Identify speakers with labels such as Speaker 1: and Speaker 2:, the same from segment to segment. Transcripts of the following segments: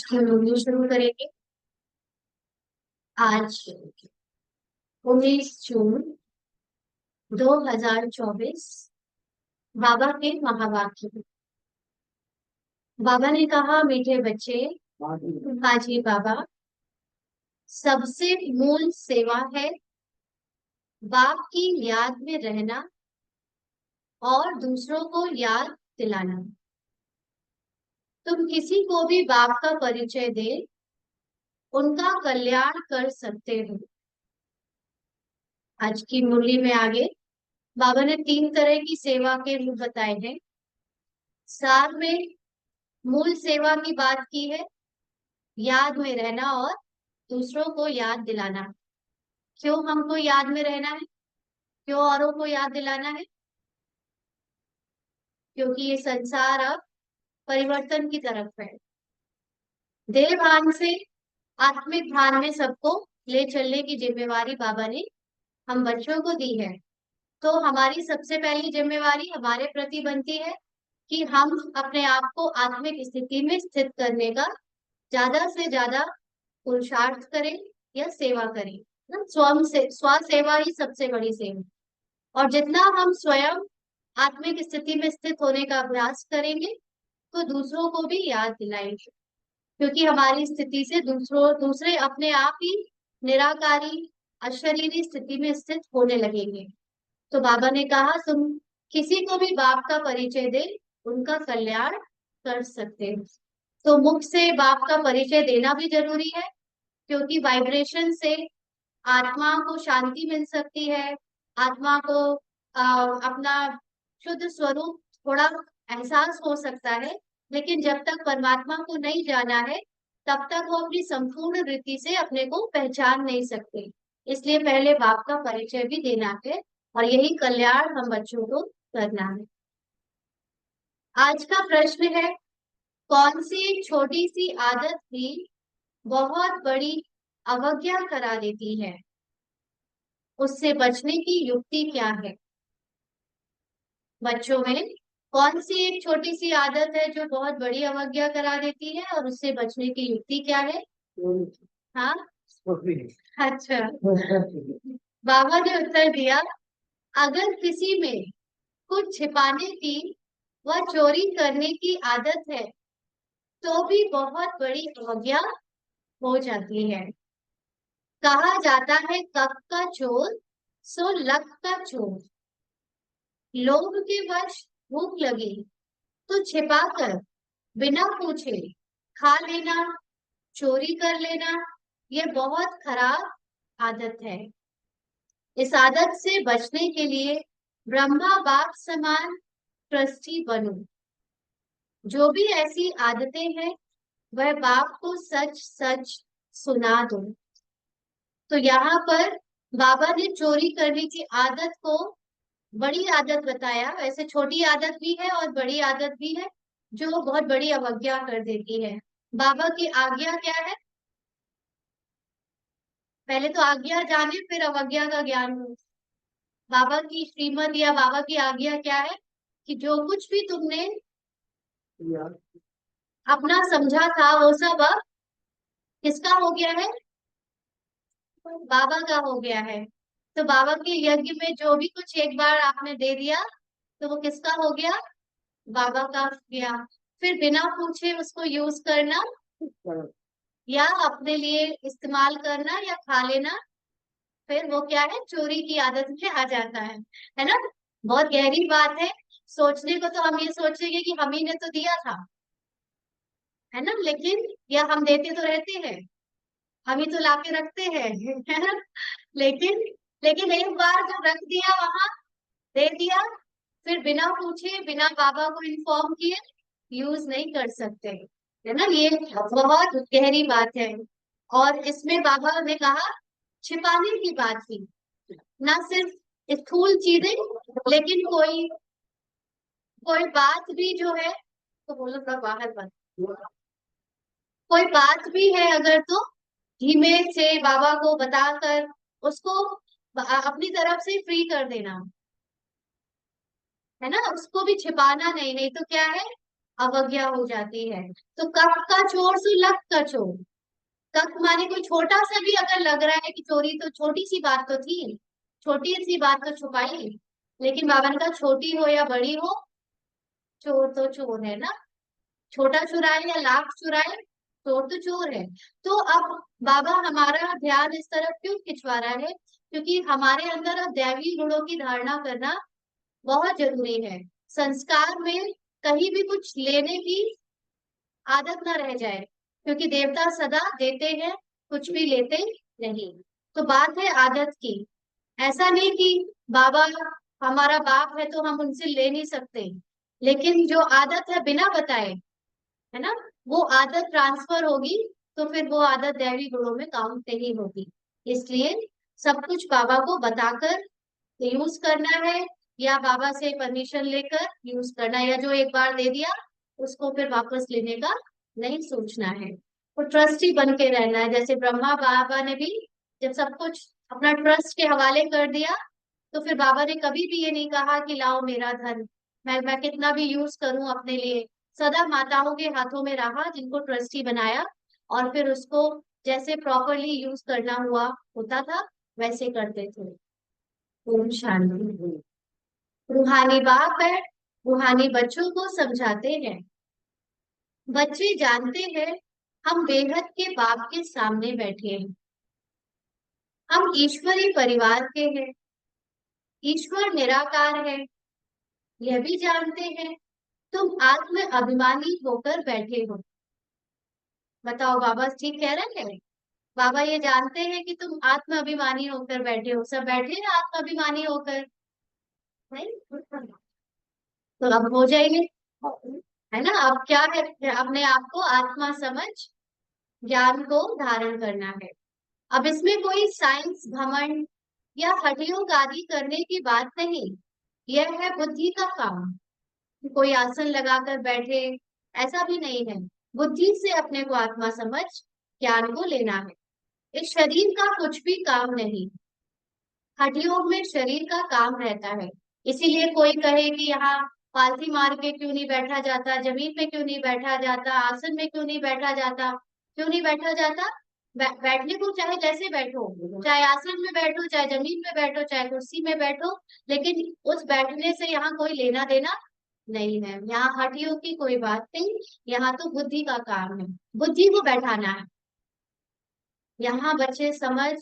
Speaker 1: हम ये शुरू करेंगे। आज 19 जून 2024। बाबा के महावाक्य। बाबा ने कहा, मीठे बच्चे, हाजी बाबा, सबसे मूल सेवा है बाप की याद में रहना और दूसरों को याद दिलाना। तुम किसी को भी बाप का परिचय दे, उनका कल्याण कर सकते हो। आज की मुरली में आगे बाबा ने 3 तरह की सेवा के रूप बताए हैं। साथ में मूल सेवा की बात की है, याद में रहना और दूसरों को याद दिलाना। क्यों हमको याद में रहना है, क्यों औरों को याद दिलाना है? क्योंकि ये संसार अब परिवर्तन की तरफ है। देह भान से आत्मिक भान में सबको ले चलने की जिम्मेवारी बाबा ने हम बच्चों को दी है। तो हमारी सबसे पहली जिम्मेवारी हमारे प्रति बनती है कि हम अपने आप को आत्मिक स्थिति में स्थित करने का ज्यादा से ज्यादा पुरुषार्थ करें या सेवा करें। ना, स्वयं से स्व सेवा ही सबसे बड़ी सेवा। और जितना हम स्वयं आत्मिक स्थिति में स्थित होने का अभ्यास करेंगे तो दूसरों को भी याद दिलाएंगे। क्योंकि हमारी स्थिति से दूसरे अपने आप ही निराकारी अशरीरी स्थिति में स्थित होने लगेंगे। तो बाबा ने कहा, तुम किसी को भी बाप का परिचय दे, उनका कल्याण कर सकते हो। तो मुख से बाप का परिचय देना भी जरूरी है, क्योंकि वाइब्रेशन से आत्मा को शांति मिल सकती है। आत्मा को अपना शुद्ध स्वरूप थोड़ा एहसास हो सकता है। लेकिन जब तक परमात्मा को नहीं जाना है, तब तक वो अपनी संपूर्ण रीति से अपने को पहचान नहीं सकते। इसलिए पहले बाप का परिचय भी देना है, और यही कल्याण हम बच्चों को करना है। आज का प्रश्न है, कौन सी एक छोटी सी आदत भी बहुत बड़ी अवज्ञा करा देती है? उससे बचने की युक्ति क्या है? बच्चों में कौन सी एक छोटी सी आदत है जो बहुत बड़ी अवज्ञा करा देती है, और उससे बचने की युक्ति क्या है? हाँ, अच्छा। बाबा ने उत्तर दिया, अगर किसी में कुछ छिपाने की व चोरी करने की आदत है तो भी बहुत बड़ी अवज्ञा हो जाती है। कहा जाता है, कप का चोर सो लक का चोर। लोभ के वश भूख लगी तो छिपाकर बिना पूछे खा लेना, चोरी कर लेना, यह बहुत खराब आदत है। इस आदत से बचने के लिए ब्रह्मा बाप समान ट्रस्टी बनो। जो भी ऐसी आदतें हैं वह बाप को सच सच सुना दो। तो यहाँ पर बाबा ने चोरी करने की आदत को बड़ी आदत बताया। वैसे छोटी आदत भी है और बड़ी आदत भी है जो बहुत बड़ी अवज्ञा कर देती है। बाबा की आज्ञा क्या है? पहले तो आज्ञा जाने, फिर अवज्ञा का ज्ञान हो। बाबा की श्रीमत या बाबा की आज्ञा क्या है? कि जो कुछ भी तुमने अपना समझा था वो सब अब किसका हो गया है? बाबा का हो गया है। तो बाबा के यज्ञ में जो भी कुछ एक बार आपने दे दिया तो वो किसका हो गया? बाबा का हो गया। फिर बिना पूछे उसको यूज करना या अपने लिए इस्तेमाल करना या खा लेना, फिर वो क्या है? चोरी की आदत में आ जाता है ना? बहुत गहरी बात है। सोचने को तो हम ये सोचेंगे कि हम ही ने तो दिया था, है ना? लेकिन या हम देते तो रहते हैं, हम ही तो लाके रखते हैं, है ना? लेकिन लेकिन एक बार जो रख दिया वहां, दे दिया, फिर बिना पूछे बिना बाबा को इन्फॉर्म किए यूज नहीं कर सकते, है ना? ये बहुत गहरी बात है। और इसमें बाबा ने कहा, छिपाने की बात की, ना सिर्फ स्थूल चीजें, लेकिन कोई कोई बात भी जो है, तो बोलो थोड़ा बाहर बात, कोई बात भी है अगर, तो धीमे से बाबा को बताकर उसको अपनी तरफ से फ्री कर देना, है ना? उसको भी छिपाना नहीं। नहीं तो क्या है, अवज्ञा हो जाती है। तो कक का चोर सो लक का चोर। कक माने कोई छोटा सा भी अगर लग रहा है कि चोरी, तो छोटी सी बात तो थी, छोटी सी बात तो छुपाई। लेकिन बाबा ने कहा छोटी हो या बड़ी हो, चोर तो चोर है ना। छोटा चुराए या लाख चुराए, चोर तो चोर है। तो अब बाबा हमारा ध्यान इस तरफ क्यों खिंचवा रहा है, क्योंकि हमारे अंदर अब दैवी गुणों की धारणा करना बहुत जरूरी है। संस्कार में कहीं भी कुछ लेने की आदत ना रह जाए, क्योंकि देवता सदा देते हैं, कुछ भी लेते नहीं। तो बात है आदत की। ऐसा नहीं कि बाबा हमारा बाप है तो हम उनसे ले नहीं सकते, लेकिन जो आदत है बिना बताए, है ना, वो आदत ट्रांसफर होगी, तो फिर वो आदत दैवी गुणों में काउंट नहीं होगी। इसलिए सब कुछ बाबा को बताकर यूज करना है, या बाबा से परमिशन लेकर यूज करना है, या जो एक बार दे दिया उसको फिर वापस लेने का नहीं सोचना है। तो ट्रस्टी बन के रहना है। जैसे ब्रह्मा बाबा ने भी जब सब कुछ अपना ट्रस्ट के हवाले कर दिया, तो फिर बाबा ने कभी भी ये नहीं कहा कि लाओ मेरा धन, मैं कितना भी यूज करूं अपने लिए। सदा माताओं के हाथों में रहा, जिनको ट्रस्टी बनाया, और फिर उसको जैसे प्रॉपरली यूज करना हुआ होता था वैसे करते थे। ओम शांति। रूहानी बाप है, रूहानी बच्चों को समझाते हैं। बच्चे जानते हैं हम बेहद के बाप के सामने बैठे हैं, हम ईश्वरी परिवार के हैं, ईश्वर निराकार है, यह भी जानते हैं। तुम आत्म अभिमानी होकर बैठे हो। बताओ बाबा ठीक कह रहे हैं। बाबा ये जानते हैं कि तुम आत्म अभिमानी होकर बैठे हो, सब बैठे हैं आत्म अभिमानी होकर, नहीं? तो अब हो जाएंगे, है ना। अब क्या है, अपने आप को आत्मा समझ ज्ञान को धारण करना है। अब इसमें कोई साइंस घमंड या हठयोग आदि करने की बात नहीं, यह है बुद्धि का काम। कोई आसन लगाकर बैठे, ऐसा भी नहीं है। बुद्धि से अपने को आत्मा समझ ज्ञान को लेना है। इस शरीर का कुछ भी काम नहीं, हठयोग में शरीर का काम रहता है। इसीलिए कोई कहे कि यहाँ पालथी मार के क्यों नहीं बैठा जाता, जमीन पे क्यों नहीं बैठा जाता, आसन में क्यों नहीं बैठा जाता, क्यों नहीं बैठा जाता। बैठने को चाहे जैसे बैठो, चाहे आसन में बैठो, चाहे जमीन में बैठो, चाहे कुर्सी में बैठो, लेकिन उस बैठने से यहाँ कोई लेना देना नहीं है। यहाँ हठयोग की कोई बात नहीं, यहाँ तो बुद्धि का काम है, बुद्धि को बैठाना है। यहाँ बच्चे समझ,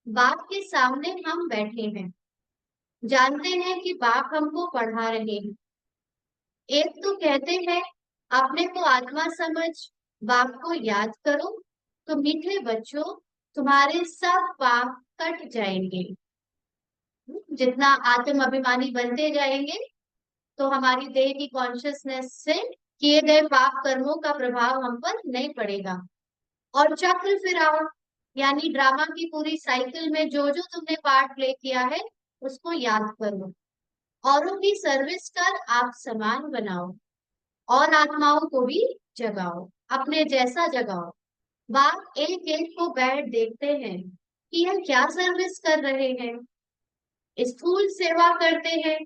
Speaker 1: बाप के सामने हम बैठे हैं, जानते हैं कि बाप हमको पढ़ा रहे हैं। एक तो कहते हैं अपने को आत्मा समझ बाप को याद करो, तो मीठे बच्चों तुम्हारे सब पाप कट जाएंगे। जितना आत्म अभिमानी बनते जाएंगे, तो हमारी देह की कॉन्शियसनेस से किए गए पाप कर्मों का प्रभाव हम पर नहीं पड़ेगा। और चक्र फिर आओ, यानी ड्रामा की पूरी साइकिल में जो जो तुमने पार्ट प्ले किया है उसको याद करो। औरों की सर्विस कर आप समान बनाओ, और आत्माओं को भी जगाओ, अपने जैसा जगाओ। बाप एक एक को बैठ देखते हैं कि यह क्या सर्विस कर रहे हैं। स्थूल सेवा करते हैं,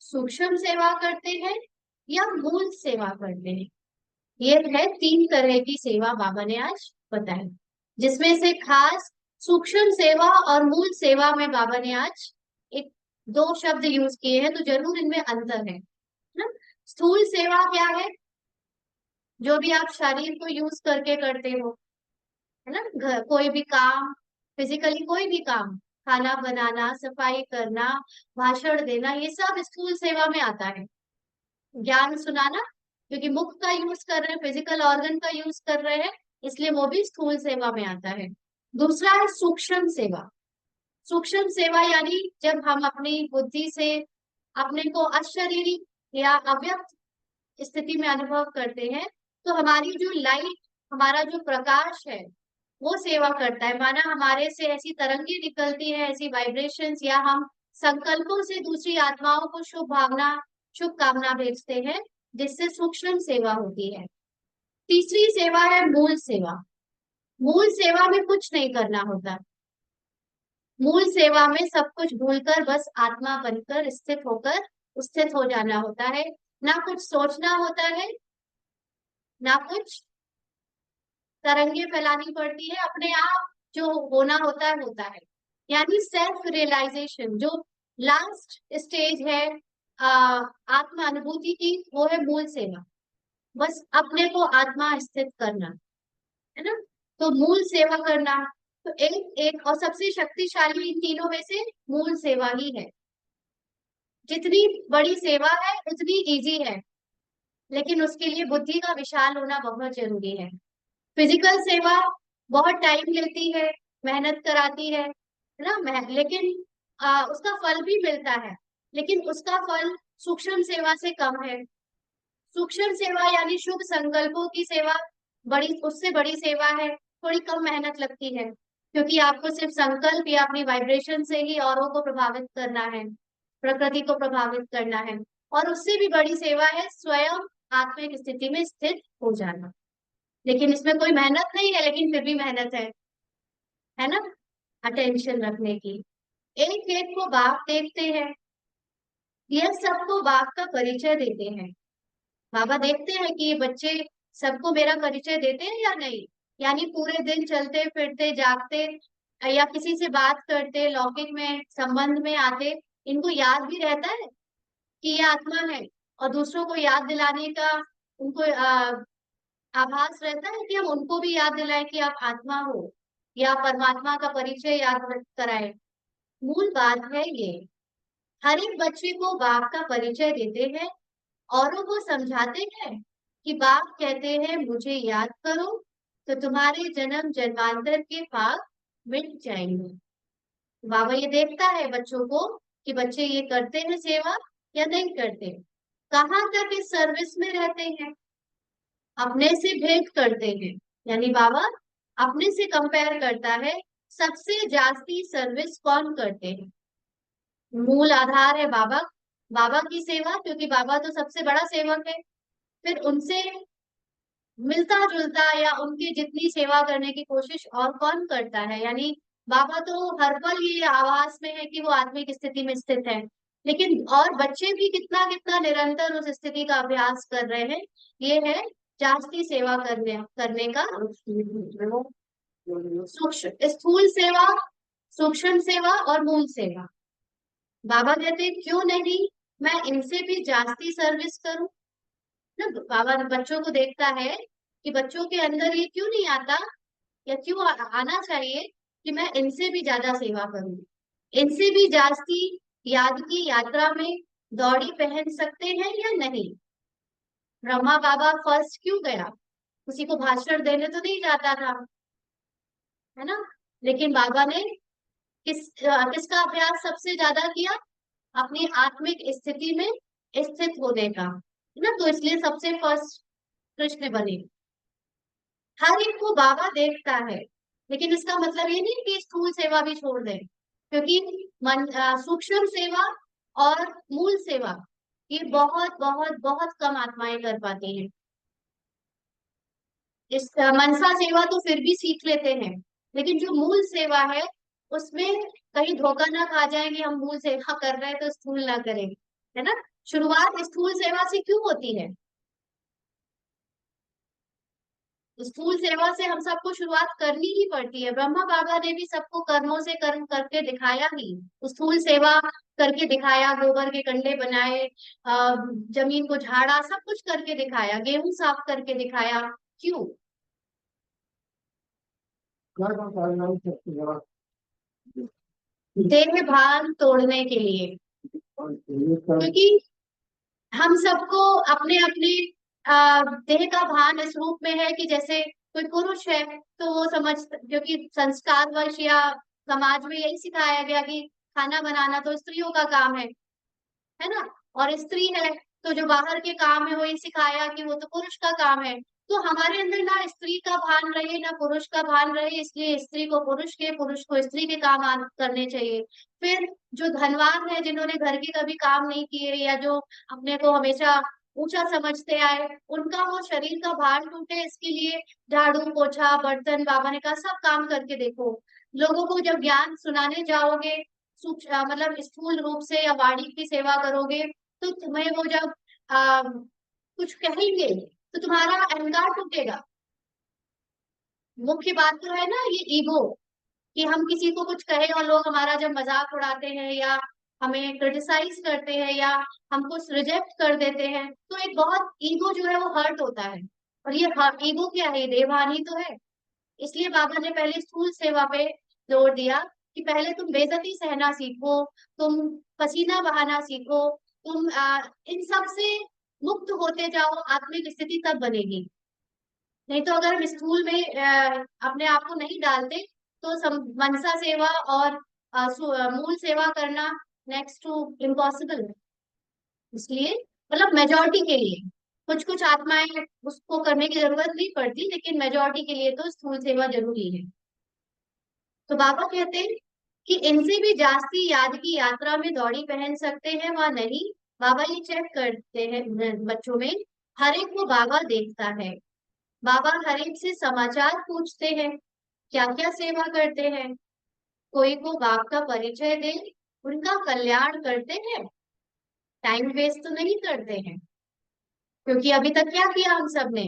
Speaker 1: सूक्ष्म सेवा करते हैं, या मूल सेवा करते हैं। ये है तीन तरह की सेवा बाबा ने आज बताई, जिसमें से खास सूक्ष्म सेवा और मूल सेवा में बाबा ने आज एक दो शब्द यूज किए हैं, तो जरूर इनमें अंतर है ना। स्थूल सेवा क्या है, जो भी आप शरीर को यूज करके करते हो, है ना, घर कोई भी काम, फिजिकली कोई भी काम, खाना बनाना, सफाई करना, भाषण देना, ये सब स्थूल सेवा में आता है। ज्ञान सुनाना, क्योंकि मुख का यूज कर रहे हैं, फिजिकल ऑर्गन का यूज कर रहे हैं, इसलिए वो भी स्थूल सेवा में आता है। दूसरा है सूक्ष्म सेवा। सूक्ष्म सेवा यानी जब हम अपनी बुद्धि से अपने को अशरीरी या अव्यक्त स्थिति में अनुभव करते हैं, तो हमारी जो लाइट, हमारा जो प्रकाश है, वो सेवा करता है। माना हमारे से ऐसी तरंगे निकलती है, ऐसी वाइब्रेशंस, या हम संकल्पों से दूसरी आत्माओं को शुभ भावना, शुभ कामना भेजते हैं, जिससे सूक्ष्म सेवा होती है। तीसरी सेवा है मूल सेवा। मूल सेवा में कुछ नहीं करना होता। मूल सेवा में सब कुछ भूलकर बस आत्मा बनकर स्थित होकर स्थित हो जाना होता है। ना कुछ सोचना होता है, ना कुछ तरंगे फैलानी पड़ती है, अपने आप जो होना होता है। यानी सेल्फ रियलाइजेशन जो लास्ट स्टेज है आत्म अनुभूति की, वो है मूल सेवा। बस अपने को आत्मा स्थित करना, है ना। तो मूल सेवा करना, तो एक एक और सबसे शक्तिशाली इन तीनों में से मूल सेवा ही है। जितनी बड़ी सेवा है उतनी इजी है, लेकिन उसके लिए बुद्धि का विशाल होना बहुत जरूरी है। फिजिकल सेवा बहुत टाइम लेती है, मेहनत कराती है ना, लेकिन उसका फल भी मिलता है, लेकिन उसका फल सूक्ष्म सेवा से कम है। सूक्ष्म सेवा यानी शुभ संकल्पों की सेवा बड़ी, उससे बड़ी सेवा है, थोड़ी कम मेहनत लगती है, क्योंकि आपको सिर्फ संकल्प या अपनी वाइब्रेशन से ही औरों को प्रभावित करना है, प्रकृति को प्रभावित करना है। और उससे भी बड़ी सेवा है स्वयं आत्मिक स्थिति में स्थित हो जाना। लेकिन इसमें कोई मेहनत नहीं है, लेकिन फिर भी मेहनत है ना, अटेंशन रखने की। एक एक को बाप देखते हैं, यह सबको बाप का परिचय देते हैं। बाबा देखते हैं कि ये बच्चे सबको मेरा परिचय देते हैं या नहीं। यानी पूरे दिन चलते फिरते जागते या किसी से बात करते, लौकिक में संबंध में आते, इनको याद भी रहता है कि ये आत्मा है, और दूसरों को याद दिलाने का उनको आभास रहता है कि हम उनको भी याद दिलाएं कि आप आत्मा हो, या परमात्मा का परिचय याद कराएं। मूल बात है ये, हर एक बच्चे को बाप का परिचय देते हैं, औरों को समझाते हैं कि बाप कहते हैं मुझे याद करो तो तुम्हारे जन्म जन्मांतर के पाप मिट जाएंगे। बाबा ये देखता है बच्चों को कि बच्चे ये करते हैं सेवा या नहीं करते, कहाँ तक इस सर्विस में रहते हैं, अपने से भेंट करते हैं। यानी बाबा अपने से कंपेयर करता है, सबसे जास्ती सर्विस कौन करते हैं। मूल आधार है बाबा, बाबा की सेवा, क्योंकि बाबा तो सबसे बड़ा सेवक है। फिर उनसे मिलता जुलता या उनकी जितनी सेवा करने की कोशिश और कौन करता है। यानी बाबा तो हर पल ये आभास में है कि वो आत्मिक स्थिति में स्थित है, लेकिन और बच्चे भी कितना कितना निरंतर उस स्थिति का अभ्यास कर रहे हैं। ये है जास्ती सेवा करने का सूक्ष्म स्थूल सेवा, सूक्ष्म सेवा और मूल सेवा। बाबा कहते हैं क्यों नहीं, मैं इनसे भी जास्ती सर्विस करूं ना। बाबा बच्चों को देखता है कि बच्चों के अंदर ये क्यों नहीं आता, या क्यों आना चाहिए कि मैं इनसे भी ज्यादा सेवा करूं, इनसे भी जास्ती याद की यात्रा में दौड़ी पहन सकते हैं या नहीं। ब्रह्मा बाबा फर्स्ट क्यों गया, किसी को भाषण देने तो नहीं जाता था, है ना। लेकिन बाबा ने किसका अभ्यास सबसे ज्यादा किया, अपनी आत्मिक स्थिति में स्थित होने का, है ना। तो इसलिए सबसे फर्स्ट कृष्ण बने। हर एक को बाबा देखता है, लेकिन इसका मतलब ये नहीं कि स्थूल सेवा भी छोड़ दें, क्योंकि सूक्ष्म सेवा और मूल सेवा ये बहुत बहुत बहुत कम आत्माएं कर पाती हैं। इस मनसा सेवा तो फिर भी सीख लेते हैं, लेकिन जो मूल सेवा है उसमें कहीं धोखा ना खा जाएंगे, हम मूल सेवा कर रहे हैं तो स्थूल ना करें, है ना। शुरुआत स्थूल सेवा से क्यों होती है, स्थूल सेवा से हम सबको शुरुआत करनी ही पड़ती है। ब्रह्मा बाबा ने भी सबको कर्मों से कर्म करके दिखाया ही, स्थूल सेवा करके दिखाया, गोबर के कंडे बनाए, जमीन को झाड़ा, सब कुछ करके दिखाया, गेहूं साफ करके दिखाया। क्यों, देह भान तोड़ने के लिए, क्योंकि हम सबको अपने अपने देह का भान इस रूप में है कि जैसे कोई पुरुष है तो वो समझ, क्योंकि संस्कारवश या समाज में यही सिखाया गया कि खाना बनाना तो स्त्रियों का काम है ना, और स्त्री है तो जो बाहर के काम है वो ये सिखाया कि वो तो पुरुष का काम है। तो हमारे अंदर ना स्त्री का भान रहे ना पुरुष का भान रहे, इसलिए स्त्री को पुरुष के, पुरुष को स्त्री के काम करने चाहिए। फिर जो धनवान है, जिन्होंने घर के कभी काम नहीं किए या जो अपने को हमेशा ऊंचा समझते आए, उनका वो शरीर का भार टूटे इसके लिए झाड़ू पोछा बर्तन, बाबा ने कहा सब काम करके देखो। लोगों को जब ज्ञान सुनाने जाओगे, मतलब स्थूल रूप से या वाणी की सेवा करोगे, तो तुम्हें वो जब कुछ कहेंगे तो तुम्हारा अहंकार टूटेगा। मुख्य बात तो है ना ये ईगो, कि हम किसी को कुछ कहे और लोग हमारा जब मजाक उड़ाते हैं या हमें क्रिटिसाइज करते हैं या हमको रिजेक्ट कर देते हैं, तो एक बहुत ईगो जो है वो हर्ट होता है। और ये ईगो क्या है, देवहानि तो है। इसलिए बाबा ने पहले स्थूल सेवा पे जोर दिया कि पहले तुम बेइज्जती सहना सीखो, तुम पसीना बहाना सीखो, तुम इन सब से मुक्त होते जाओ, आत्मिक स्थिति तब बनेगी। नहीं तो अगर हम स्कूल में अपने आप को नहीं डालते तो मनसा सेवा और मूल सेवा करना नेक्स्ट टू इम्पॉसिबल है। इसलिए मतलब मेजोरिटी के लिए, कुछ कुछ आत्माएं उसको करने की जरूरत नहीं पड़ती, लेकिन मेजोरिटी के लिए तो स्थूल सेवा जरूरी है। तो बाबा कहते हैं कि इनसे भी जास्ती याद की यात्रा में दौड़ी पहन सकते हैं वह नहीं। बाबा ये चेक करते हैं बच्चों में, हर एक को बाबा देखता है। बाबा हर एक से समाचार पूछते हैं, क्या क्या सेवा करते हैं, कोई को बाप का परिचय दे, उनका कल्याण करते हैं, टाइम वेस्ट तो नहीं करते हैं। क्योंकि अभी तक क्या किया हम सब ने,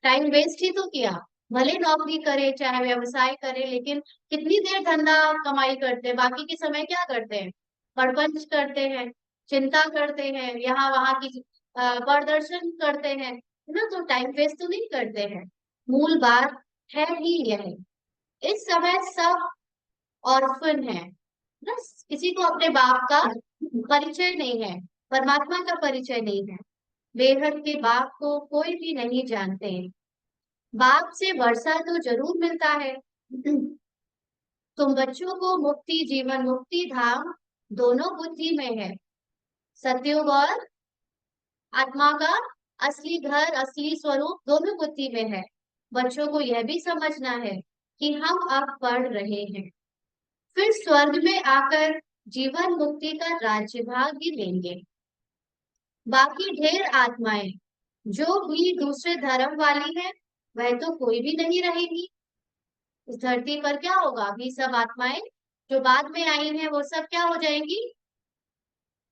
Speaker 1: टाइम वेस्ट ही तो किया। भले नौकरी करे चाहे व्यवसाय करे, लेकिन कितनी देर धंधा कमाई करते हैं, बाकी के समय क्या करते हैं, प्रपंच करते हैं, चिंता करते हैं, यहाँ वहां की प्रदर्शन करते हैं, है ना। तो टाइम वेस्ट तो नहीं करते हैं। मूल बात है ही यह, इस समय सब ऑर्फन है, बस किसी को अपने बाप का परिचय नहीं है, परमात्मा का परिचय नहीं है। बेहद के बाप को कोई भी नहीं जानते। बाप से वर्षा तो जरूर मिलता है। तुम बच्चों को मुक्ति जीवन मुक्ति धाम दोनों बुद्धि में है। सतयुग और आत्मा का असली घर असली स्वरूप दोनों बुद्धि में है। बच्चों को यह भी समझना है कि हम अब पढ़ रहे हैं, फिर स्वर्ग में आकर जीवन मुक्ति का राज्य भाग्य लेंगे। बाकी ढेर आत्माएं जो भी दूसरे धर्म वाली है, वह तो कोई भी नहीं रहेगी। इस धरती पर क्या होगा, अभी सब आत्माएं जो बाद में आई हैं वो सब क्या हो जाएंगी,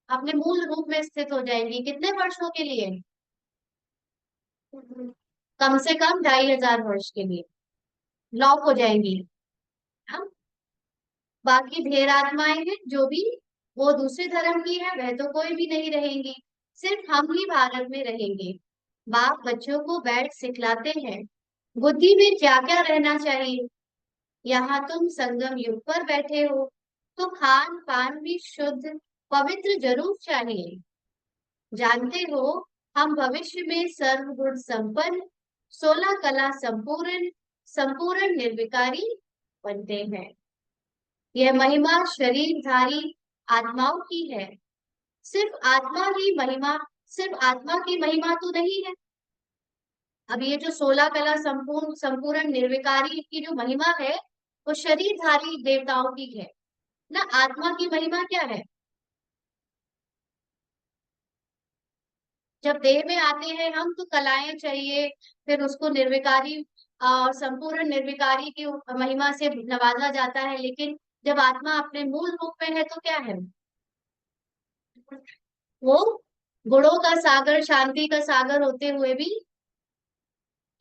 Speaker 1: अपने मूल रूप में स्थित हो जाएंगी। कितने वर्षों के लिए, कम से कम 2500 वर्ष के लिए लॉक हो जाएंगी। हाँ? बाकी ढेर आत्माएं हैं जो भी वो दूसरे धर्म की है, वह तो कोई भी नहीं रहेंगी, सिर्फ हम ही भारत में रहेंगे। बाप बच्चों को बैठ सिखलाते हैं, बुद्धि में क्या क्या रहना चाहिए। यहाँ तुम संगम युग पर बैठे हो, तो खान पान भी शुद्ध पवित्र जरूर चाहिए। जानते हो हम भविष्य में सर्वगुण संपन्न 16 कला संपूर्ण संपूर्ण निर्विकारी बनते हैं। यह महिमा शरीरधारी आत्माओं की है। सिर्फ आत्मा ही महिमा, सिर्फ आत्मा की महिमा तो नहीं है। अब ये जो 16 कला संपूर्ण संपूर्ण निर्विकारी की जो महिमा है, वो शरीरधारी देवताओं की है ना। आत्मा की महिमा क्या है, जब देह में आते हैं हम तो कलाएं चाहिए, फिर उसको निर्विकारी और संपूर्ण निर्विकारी की महिमा से नवाजा जाता है। लेकिन जब आत्मा अपने मूल रूप में है तो क्या है, वो गुणों का सागर शांति का सागर होते हुए भी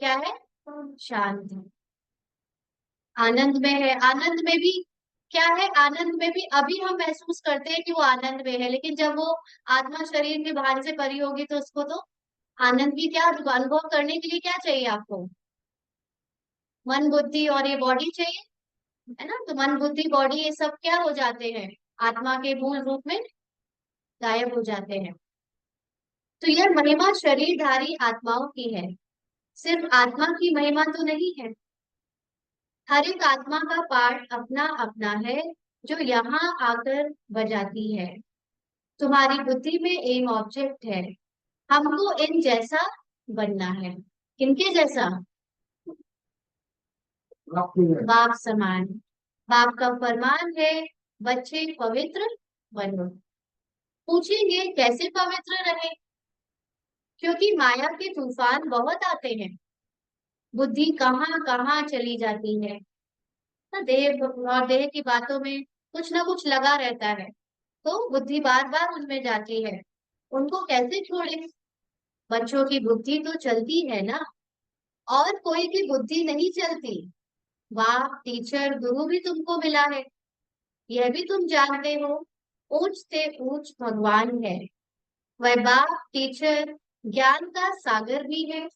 Speaker 1: क्या है, शांत है, आनंद में है। आनंद में भी क्या है, आनंद में भी अभी हम महसूस करते हैं कि वो आनंद में है, लेकिन जब वो आत्मा शरीर के भान से परी होगी तो उसको तो आनंद की क्या अनुभव करने के लिए क्या चाहिए आपको, मन बुद्धि और ये बॉडी चाहिए, है ना। तो मन बुद्धि बॉडी ये सब क्या हो जाते हैं, आत्मा के मूल रूप में गायब हो जाते हैं। तो यह महिमा शरीरधारी आत्माओं की है, सिर्फ आत्मा की महिमा तो नहीं है। हर एक आत्मा का पार्ट अपना अपना है जो यहाँ आकर बजाती है। तुम्हारी बुद्धि में एम ऑब्जेक्ट है, हमको इन जैसा बनना है। किनके जैसा, बाप समान। बाप का फरमान है, बच्चे पवित्र बनो। पूछेंगे कैसे पवित्र रहे, क्योंकि माया के तूफान बहुत आते हैं, बुद्धि कहाँ कहाँ चली जाती है ना। देह और देह की बातों में कुछ ना कुछ लगा रहता है, तो बुद्धि बार बार उनमें जाती है, उनको कैसे छोड़े। बच्चों की बुद्धि तो चलती है ना, और कोई की बुद्धि नहीं चलती। वाह, टीचर गुरु भी तुमको मिला है, यह भी तुम जानते हो। ऊंच से ऊंच भगवान है वह। बाप टीचर ज्ञान का सागर भी है।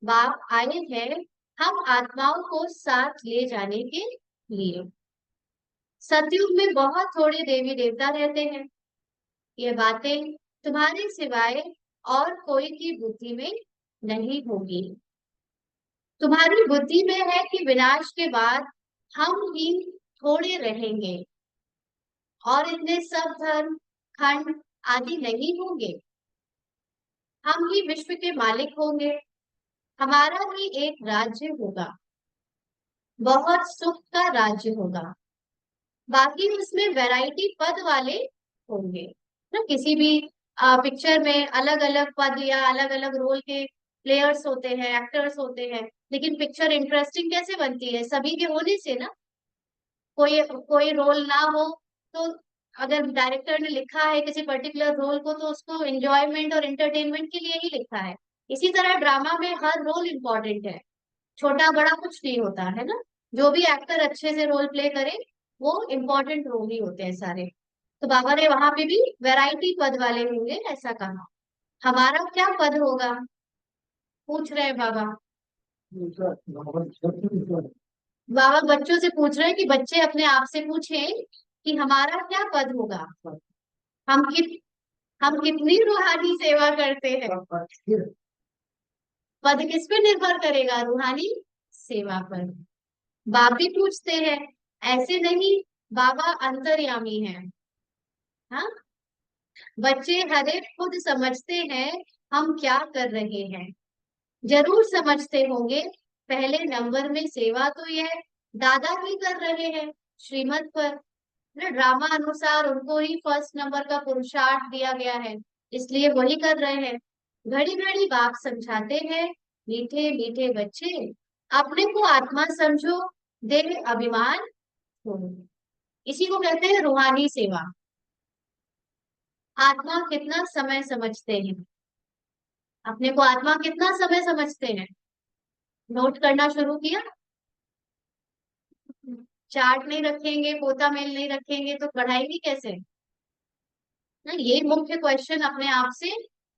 Speaker 1: बाप आए हैं हम आत्माओं को साथ ले जाने के लिए। सतयुग में बहुत थोड़े देवी देवता रहते हैं। ये बातें तुम्हारे सिवाय और कोई की बुद्धि में नहीं होगी। तुम्हारी बुद्धि में है कि विनाश के बाद हम ही थोड़े रहेंगे और इतने सब धर्म खंड आदि नहीं होंगे। हम ही विश्व के मालिक होंगे। हमारा ही एक राज्य होगा, बहुत सुख का राज्य होगा। बाकी उसमें वैरायटी पद वाले होंगे ना। किसी भी पिक्चर में अलग अलग पद या अलग अलग रोल के प्लेयर्स होते हैं, एक्टर्स होते हैं, लेकिन पिक्चर इंटरेस्टिंग कैसे बनती है? सभी के होने से ना। कोई कोई रोल ना हो तो, अगर डायरेक्टर ने लिखा है किसी पर्टिकुलर रोल को, तो उसको एंजॉयमेंट और एंटरटेनमेंट के लिए ही लिखा है। इसी तरह ड्रामा में हर रोल इम्पोर्टेंट है, छोटा बड़ा कुछ नहीं होता है ना। जो भी एक्टर अच्छे से रोल प्ले करे वो इम्पोर्टेंट रोल ही होते हैं सारे। तो बाबा ने वहां पे भी वैरायटी पद वाले होंगे ऐसा कहा। हमारा क्या पद होगा, पूछ रहे हैं बाबा। बाबा बच्चों से पूछ रहे हैं कि बच्चे अपने आप से पूछें कि हमारा क्या पद होगा। हम कित हम कितनी रूहानी सेवा करते हैं। पद किस पे निर्भर करेगा? रूहानी सेवा पर। बाप भी पूछते हैं, ऐसे नहीं, बाबा अंतर्यामी है। हाँ, बच्चे हरे खुद समझते हैं हम क्या कर रहे हैं। जरूर समझते होंगे। पहले नंबर में सेवा तो यह दादा ही कर रहे हैं, श्रीमत पर ना। ड्रामा अनुसार उनको ही फर्स्ट नंबर का पुरुषार्थ दिया गया है, इसलिए वही कर रहे हैं। घड़ी घड़ी बाप समझाते हैं, मीठे मीठे बच्चे, अपने को आत्मा समझो, देह अभिमान छोड़ो। इसी को कहते हैं रूहानी सेवा। आत्मा कितना समय समझते हैं? अपने को आत्मा कितना समय समझते हैं? नोट करना शुरू किया? चार्ट नहीं रखेंगे, पोता मेल नहीं रखेंगे तो पढ़ाएंगे कैसे ना। ये मुख्य क्वेश्चन अपने आप से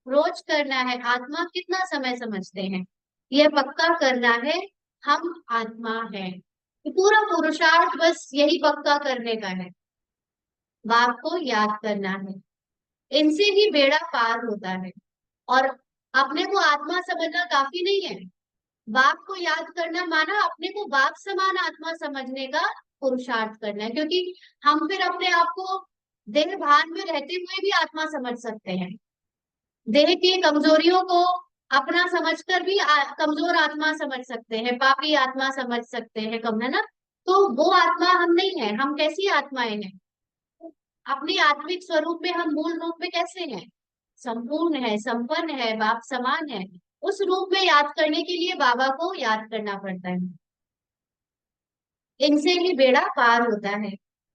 Speaker 1: रोज करना है। आत्मा कितना समय समझते हैं, यह पक्का करना है। हम आत्मा है, ये पूरा पुरुषार्थ बस यही पक्का करने का है। बाप को याद करना है, इनसे ही बेड़ा पार होता है। और अपने को आत्मा समझना काफी नहीं है, बाप को याद करना माना अपने को बाप समान आत्मा समझने का पुरुषार्थ करना है। क्योंकि हम फिर अपने आप को देह भान में रहते हुए भी आत्मा समझ सकते हैं। देह की कमजोरियों को अपना समझकर भी कमजोर आत्मा समझ सकते हैं, पापी आत्मा समझ सकते हैं, कम है ना। तो वो आत्मा हम नहीं है। हम कैसी आत्माएं हैं? अपने आत्मिक स्वरूप में हम मूल रूप में कैसे हैं? संपूर्ण है, संपन्न है, बाप समान है। उस रूप में याद करने के लिए बाबा को याद करना पड़ता है। इनसे ही बेड़ा पार होता है।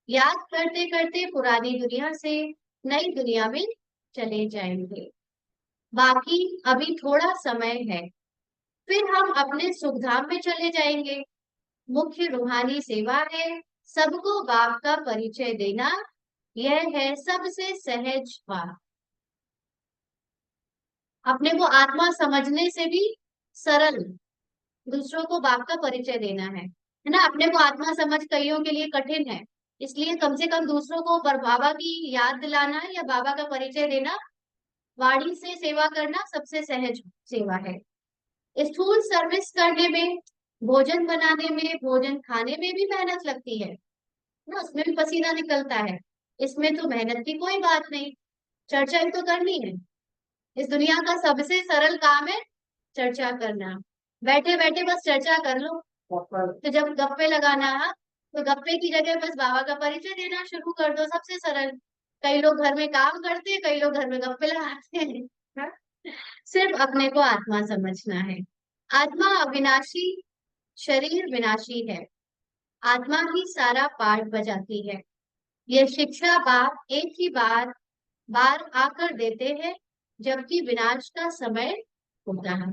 Speaker 1: याद करते करते पुरानी दुनिया से नई दुनिया में चले जाएंगे। बाकी अभी थोड़ा समय है, फिर हम अपने सुखधाम में चले जाएंगे। मुख्य रूहानी सेवा है सबको बाप का परिचय देना। यह है सबसे सहज बात। अपने को आत्मा समझने से भी सरल दूसरों को बाप का परिचय देना है ना। अपने को आत्मा समझ कईयों के लिए कठिन है, इसलिए कम से कम दूसरों को बाबा की याद दिलाना या बाबा का परिचय देना, वाणी से सेवा करना सबसे सहज सेवा है। स्थूल सर्विस करने में, भोजन बनाने में, भोजन खाने में भी मेहनत लगती है ना, उसमें भी पसीना निकलता है। इसमें तो मेहनत की कोई बात नहीं, चर्चा ही तो करनी है। इस दुनिया का सबसे सरल काम है चर्चा करना। बैठे बैठे बस चर्चा कर लो। तो जब गप्पे लगाना है तो गप्पे की जगह बस बाबा का परिचय देना शुरू कर दो, सबसे सरल। कई लोग घर में काम करते हैं, कई लोग घर में गप्पे लगाते हैं। हाँ? सिर्फ अपने को आत्मा समझना है। आत्मा अविनाशी, शरीर विनाशी है। आत्मा ही सारा पाठ बजाती है। यह शिक्षा बाप एक ही बार बार आकर देते हैं। जबकि विनाश का समय होता है।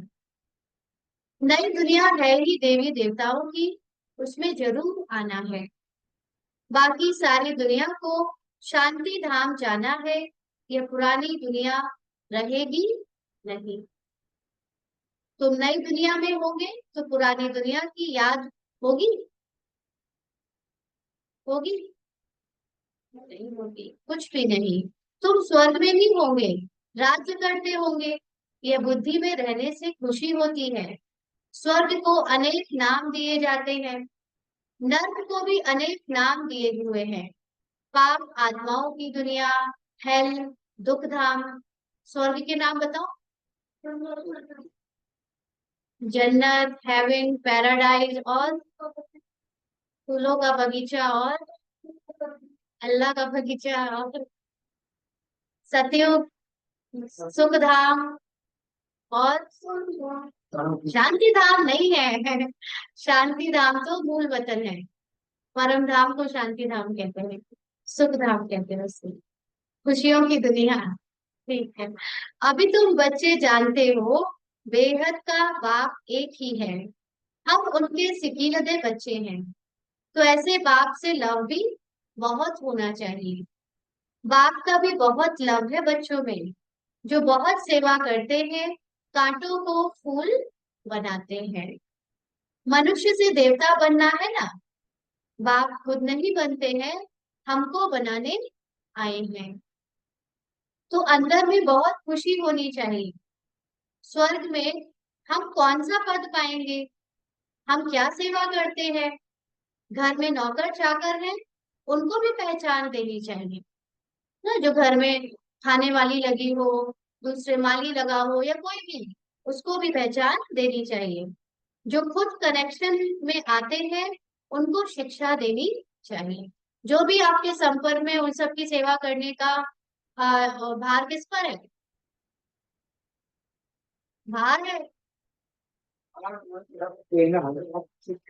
Speaker 1: नई दुनिया है ही देवी देवताओं की, उसमें जरूर आना है। बाकी सारी दुनिया को शांति धाम जाना है, यह पुरानी दुनिया रहेगी नहीं। तुम नई दुनिया में होगे तो पुरानी दुनिया की याद होगी? होगी? नहीं होगी, कुछ भी नहीं। तुम स्वर्ग में ही होंगे, राज्य करते होंगे। यह बुद्धि में रहने से खुशी होती है। स्वर्ग को अनेक नाम दिए जाते हैं, नर्क को भी अनेक नाम दिए हुए हैं। पाप आत्माओं की दुनिया, हेल, दुख धाम। स्वर्ग के नाम बताओ। जन्नत, हेवन, पैराडाइज और फूलों का बगीचा और अल्लाह का बगीचा और सतयुग, सुख धाम और शांति धाम नहीं है। शांति धाम तो मूल वतन है। परम धाम को शांति धाम कहते हैं, सुख धाम कहते हैं उसको, खुशियों की दुनिया। ठीक है। अभी तुम बच्चे जानते हो, बेहद का बाप एक ही है। हम उनके सिकीलदे बच्चे हैं, तो ऐसे बाप से लव भी बहुत होना चाहिए। बाप का भी बहुत लव है बच्चों में, जो बहुत सेवा करते हैं, कांटों को फूल बनाते हैं। मनुष्य से देवता बनना है ना, बाप खुद नहीं बनते हैं, हमको बनाने आए हैं। तो अंदर में बहुत खुशी होनी चाहिए। स्वर्ग में हम कौन सा पद पाएंगे? हम क्या सेवा करते हैं? घर में नौकर चाकर हैं, उनको भी पहचान देनी चाहिए ना। जो घर में खाने वाली लगी हो, दूसरे माली लगा हो या कोई भी, उसको भी पहचान देनी चाहिए। जो खुद कनेक्शन में आते हैं, उनको शिक्षा देनी चाहिए। जो भी आपके संपर्क में, उन सब की सेवा करने का भार किस पर है? भार है।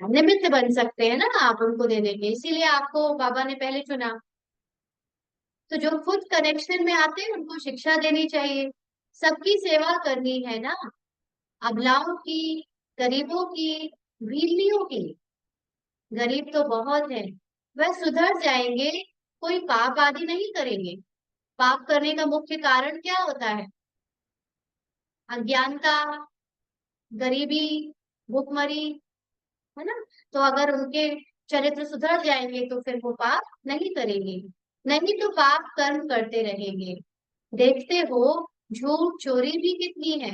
Speaker 1: निमित्त बन सकते हैं ना आप उनको देने के, इसीलिए आपको बाबा ने पहले चुना। तो जो खुद कनेक्शन में आते हैं, उनको शिक्षा देनी चाहिए। सबकी सेवा करनी है ना, अबलाओं की, गरीबों की, भीलियों की। गरीब तो बहुत है, वह सुधर जाएंगे, कोई पाप आदि नहीं करेंगे। पाप करने का मुख्य कारण क्या होता है? अज्ञानता, गरीबी, भुखमरी, है ना। तो अगर उनके चरित्र सुधर जाएंगे तो फिर वो पाप नहीं करेंगे। नहीं तो पाप कर्म करते रहेंगे। देखते हो, झूठ चोरी भी कितनी है।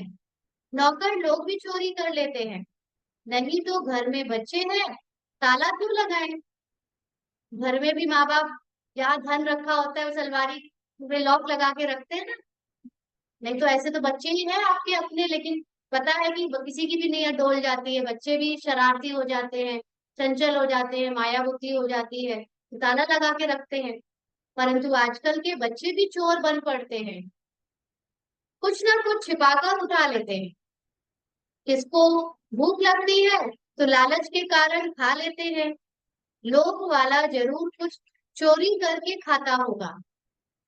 Speaker 1: नौकर लोग भी चोरी कर लेते हैं। नहीं तो घर में बच्चे हैं, ताला क्यों लगाएं? घर में भी माँ बाप जहाँ धन रखा होता है उस अलमारी में लॉक लगा के रखते हैं ना। नहीं तो ऐसे तो बच्चे ही हैं आपके अपने, लेकिन पता है कि किसी की भी नीयत डोल जाती है, बच्चे भी शरारती हो जाते हैं, चंचल हो जाते हैं, माया बुद्धि हो जाती है, तो ताला लगा के रखते हैं। परंतु आजकल के बच्चे भी चोर बन पड़ते हैं, कुछ ना कुछ छिपाकर उठा लेते हैं। किसको भूख लगती है तो लालच के कारण खा लेते हैं। लोभ वाला जरूर कुछ चोरी करके खाता होगा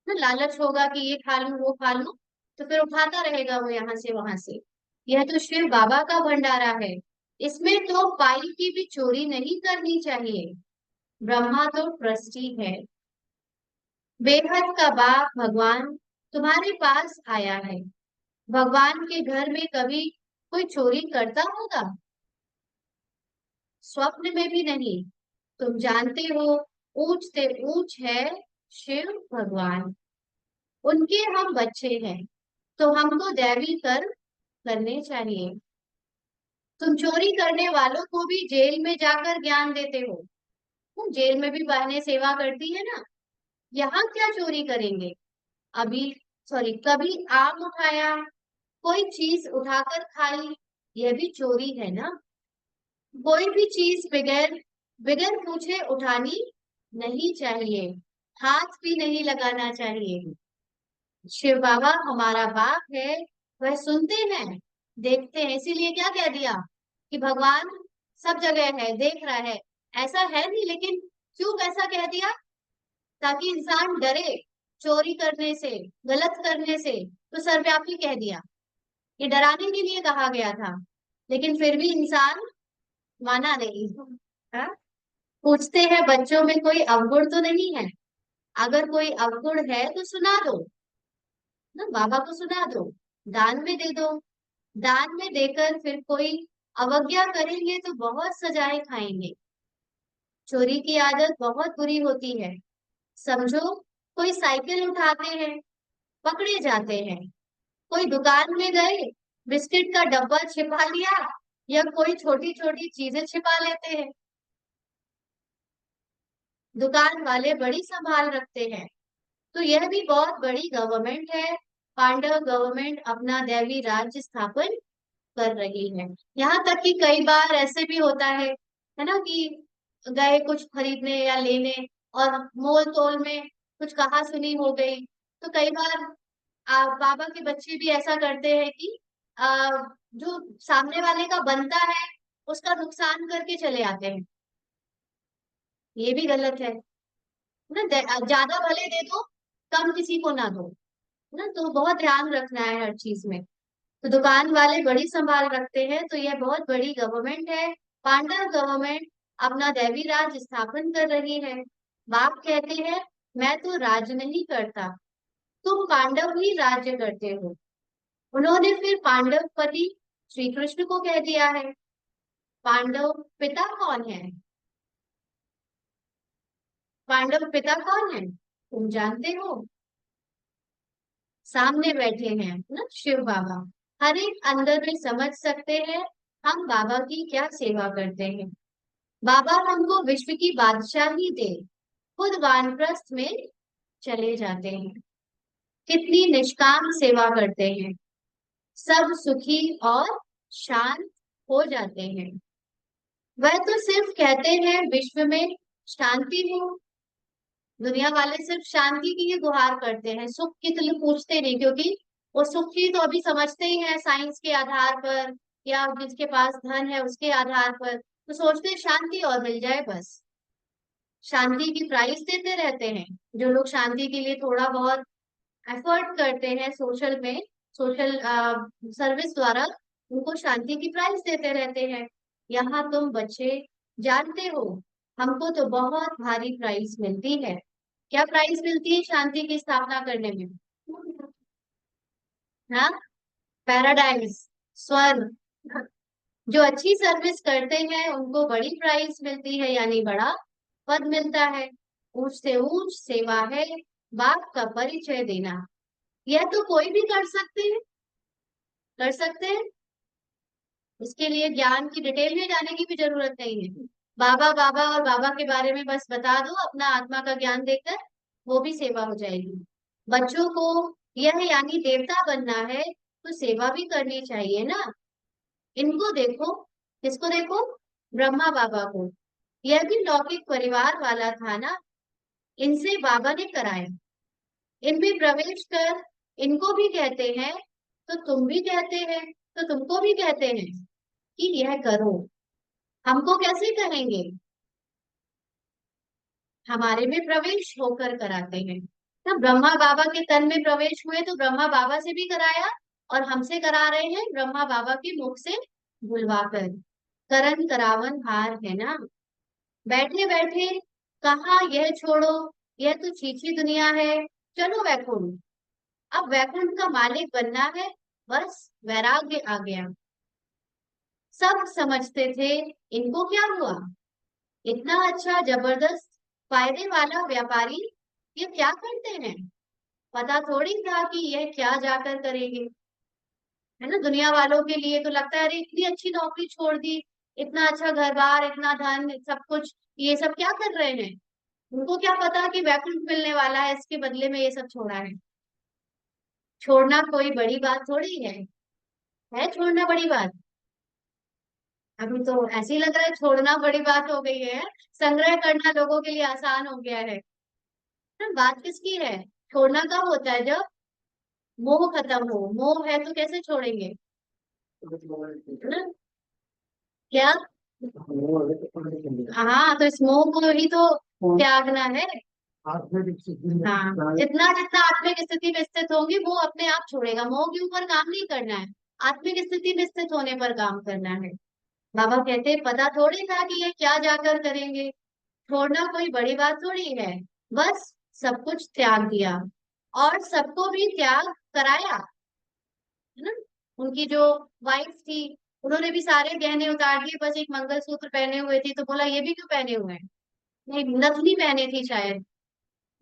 Speaker 1: ना। लालच होगा कि ये खा लूं वो खा लूं, तो फिर उठाता रहेगा वो यहाँ से वहां से। यह तो शिव बाबा का भंडारा है, इसमें तो पाई की भी चोरी नहीं करनी चाहिए। ब्रह्मा तो ट्रस्टी है। बेहद का बाप भगवान तुम्हारे पास आया है। भगवान के घर में कभी कोई चोरी करता होगा? स्वप्न में भी नहीं। तुम जानते हो, ऊंच से ऊंच है शिव भगवान, उनके हम बच्चे हैं, तो हमको दैवी कर्म करने चाहिए। तुम चोरी करने वालों को भी जेल में जाकर ज्ञान देते हो। जेल में भी बहनें सेवा करती है ना। यहाँ क्या चोरी करेंगे? अभी, सॉरी, कभी आम उठाया, कोई चीज उठाकर खाई, यह भी चोरी है ना। कोई भी चीज बगैर बगैर पूछे उठानी नहीं चाहिए, हाथ भी नहीं लगाना चाहिए। शिव बाबा हमारा बाप है, वह सुनते हैं, देखते हैं। इसीलिए क्या कह दिया कि भगवान सब जगह है, देख रहा है। ऐसा है नहीं, लेकिन क्यों वैसा कह दिया? ताकि इंसान डरे। चोरी करने से, गलत करने से, तो सर्वव्यापी कह दिया। ये डराने के लिए कहा गया था, लेकिन फिर भी इंसान माना नहीं। हाँ? पूछते हैं बच्चों में कोई अवगुण तो नहीं है? अगर कोई अवगुण है तो सुना दो ना, बाबा को सुना दो, दान में दे दो। दान में देकर फिर कोई अवज्ञा करेंगे तो बहुत सजाएं खाएंगे। चोरी की आदत बहुत बुरी होती है। समझो, कोई साइकिल उठाते हैं, पकड़े जाते हैं। कोई दुकान में गए, बिस्किट का डब्बा छिपा लिया, या कोई छोटी छोटी चीजें छिपा लेते हैं। दुकान वाले बड़ी संभाल रखते हैं। तो यह भी बहुत बड़ी गवर्नमेंट है। पांडव गवर्नमेंट अपना दैवी राज्य स्थापन कर रही है। यहाँ तक कि कई बार ऐसे भी होता है ना, कि गए कुछ खरीदने या लेने, और मोल तोल में कुछ कहा सुनी हो गई, तो कई बार बाबा के बच्चे भी ऐसा करते हैं कि आ, जो सामने वाले का बनता है उसका नुकसान करके चले आते हैं। ये भी गलत है ना। ज्यादा भले दे दो, कम किसी को ना दो ना। तो बहुत ध्यान रखना है हर चीज में। तो दुकान वाले बड़ी संभाल रखते हैं, तो यह बहुत बड़ी गवर्नमेंट है। पांडव गवर्नमेंट अपना दैवी राज स्थापन कर रही है। बाप कहते हैं, मैं तो राज नहीं करता, तुम पांडव ही राज्य करते हो। उन्होंने फिर पांडव पति श्री कृष्ण को कह दिया है। पांडव पिता कौन है? पांडव पिता कौन है तुम जानते हो? सामने बैठे हैं ना, शिव बाबा। हर एक अंदर में समझ सकते हैं हम बाबा की क्या सेवा करते हैं। बाबा हमको विश्व की बादशाही दे, खुद वानप्रस्थ में चले जाते हैं। कितनी निष्काम सेवा करते हैं, सब सुखी और शांत हो जाते हैं। वह तो सिर्फ कहते हैं विश्व में शांति हो। दुनिया वाले सिर्फ शांति की ही गुहार करते हैं, सुख की तो पूछते नहीं, क्योंकि वो सुख ही तो अभी समझते ही है साइंस के आधार पर, या जिसके पास धन है उसके आधार पर। तो सोचते हैं शांति और मिल जाए बस। शांति की प्राइस देते रहते हैं। जो लोग शांति के लिए थोड़ा बहुत एफर्ट करते हैं सोशल में, सोशल सर्विस द्वारा, उनको शांति की प्राइस देते रहते हैं। यहाँ तुम बच्चे जानते हो, हमको तो बहुत भारी प्राइस मिलती है। क्या प्राइस मिलती है शांति की स्थापना करने में? हाँ, पैराडाइज, स्वर्ग। जो अच्छी सर्विस करते हैं उनको बड़ी प्राइस मिलती है, यानी बड़ा पद मिलता है। ऊंच से ऊंच सेवा है बाप का परिचय देना। यह तो कोई भी कर सकते हैं, कर सकते हैं। इसके लिए ज्ञान की डिटेल में जाने की भी जरूरत नहीं है। बाबा बाबा और बाबा के बारे में बस बता दो, अपना आत्मा का ज्ञान देकर वो भी सेवा हो जाएगी। बच्चों को यह यानी देवता बनना है, तो सेवा भी करनी चाहिए ना। इनको देखो, किसको देखो? ब्रह्मा बाबा को। यह भी लौकिक परिवार वाला था ना, इनसे बाबा ने कराया। इनमें प्रवेश कर इनको भी कहते हैं, तो तुम भी कहते हैं, तो तुमको भी कहते हैं कि यह करो। हमको कैसे कहेंगे? हमारे में प्रवेश होकर कराते हैं। तो ब्रह्मा बाबा के तन में प्रवेश हुए तो ब्रह्मा बाबा से भी कराया, और हमसे करा रहे हैं ब्रह्मा बाबा के मुख से बुलवाकर। करण करावन हार है ना। बैठे बैठे कहा यह छोड़ो, यह तो छीछी दुनिया है, चलो वैकुंठ। अब वैकुंठ का मालिक बनना है, बस वैराग्य आ गया। सब समझते थे, इनको क्या हुआ? इतना अच्छा जबरदस्त फायदे वाला व्यापारी, ये क्या करते हैं? पता थोड़ी था कि यह क्या जाकर करेंगे। है ना, दुनिया वालों के लिए तो लगता है अरे इतनी अच्छी नौकरी छोड़ दी, इतना अच्छा घर बार, इतना धन, सब कुछ, ये सब क्या कर रहे हैं? उनको क्या पता कि वैकुंठ मिलने वाला है, इसके बदले में ये सब छोड़ा है। छोड़ना कोई बड़ी बात थोड़ी है छोड़ना बड़ी बात? अभी तो ऐसे ही लग रहा है छोड़ना बड़ी बात हो गई है। संग्रह करना लोगों के लिए आसान हो गया है ना। बात किसकी है? छोड़ना कब होता है? जब मोह खत्म हो। मोह है तो कैसे छोड़ेंगे? है ना? क्या? हाँ, तो इस मोह को ही तो त्यागना है।
Speaker 2: आत्मिक स्थिति में
Speaker 1: हाँ,
Speaker 2: जाए।
Speaker 1: जितना जितना आत्मिक स्थिति में स्थित होंगे वो अपने आप छोड़ेगा। मोह के ऊपर काम नहीं करना है, आत्मिक स्थिति में स्थित होने पर काम करना है। बाबा कहते हैं पता थोड़ी था कि ये क्या जाकर करेंगे, छोड़ना कोई बड़ी बात थोड़ी है, बस सब कुछ त्याग दिया और सबको भी त्याग कराया, है ना। उनकी जो वाइफ थी, उन्होंने भी सारे गहने उतार दिए, बस एक मंगलसूत्र पहने हुए थे, तो बोला ये भी क्यों पहने हुए हैं। नहीं, नथनी पहने थी शायद,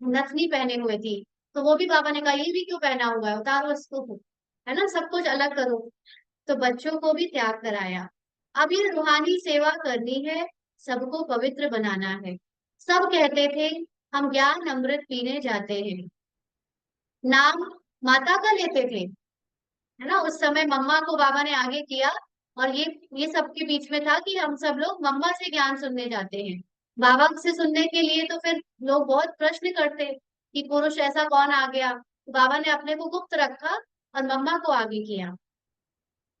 Speaker 1: नथनी पहने हुए थी, तो वो भी बाबा ने कहा ये भी क्यों पहना हुआ है, उतारो इसको, है ना, सब कुछ अलग करो। तो बच्चों को भी त्याग कराया। अब ये रूहानी सेवा करनी है, सबको पवित्र बनाना है। सब कहते थे हम ज्ञान अमृत पीने जाते हैं, नाम माता का लेते थे, है ना। उस समय मम्मा को बाबा ने आगे किया, और ये सबके बीच में था कि हम सब लोग मम्मा से ज्ञान सुनने जाते हैं। बाबा से सुनने के लिए तो फिर लोग बहुत प्रश्न करते कि पुरुष ऐसा कौन आ गया, तो बाबा ने अपने को गुप्त रखा और मम्मा को आगे किया।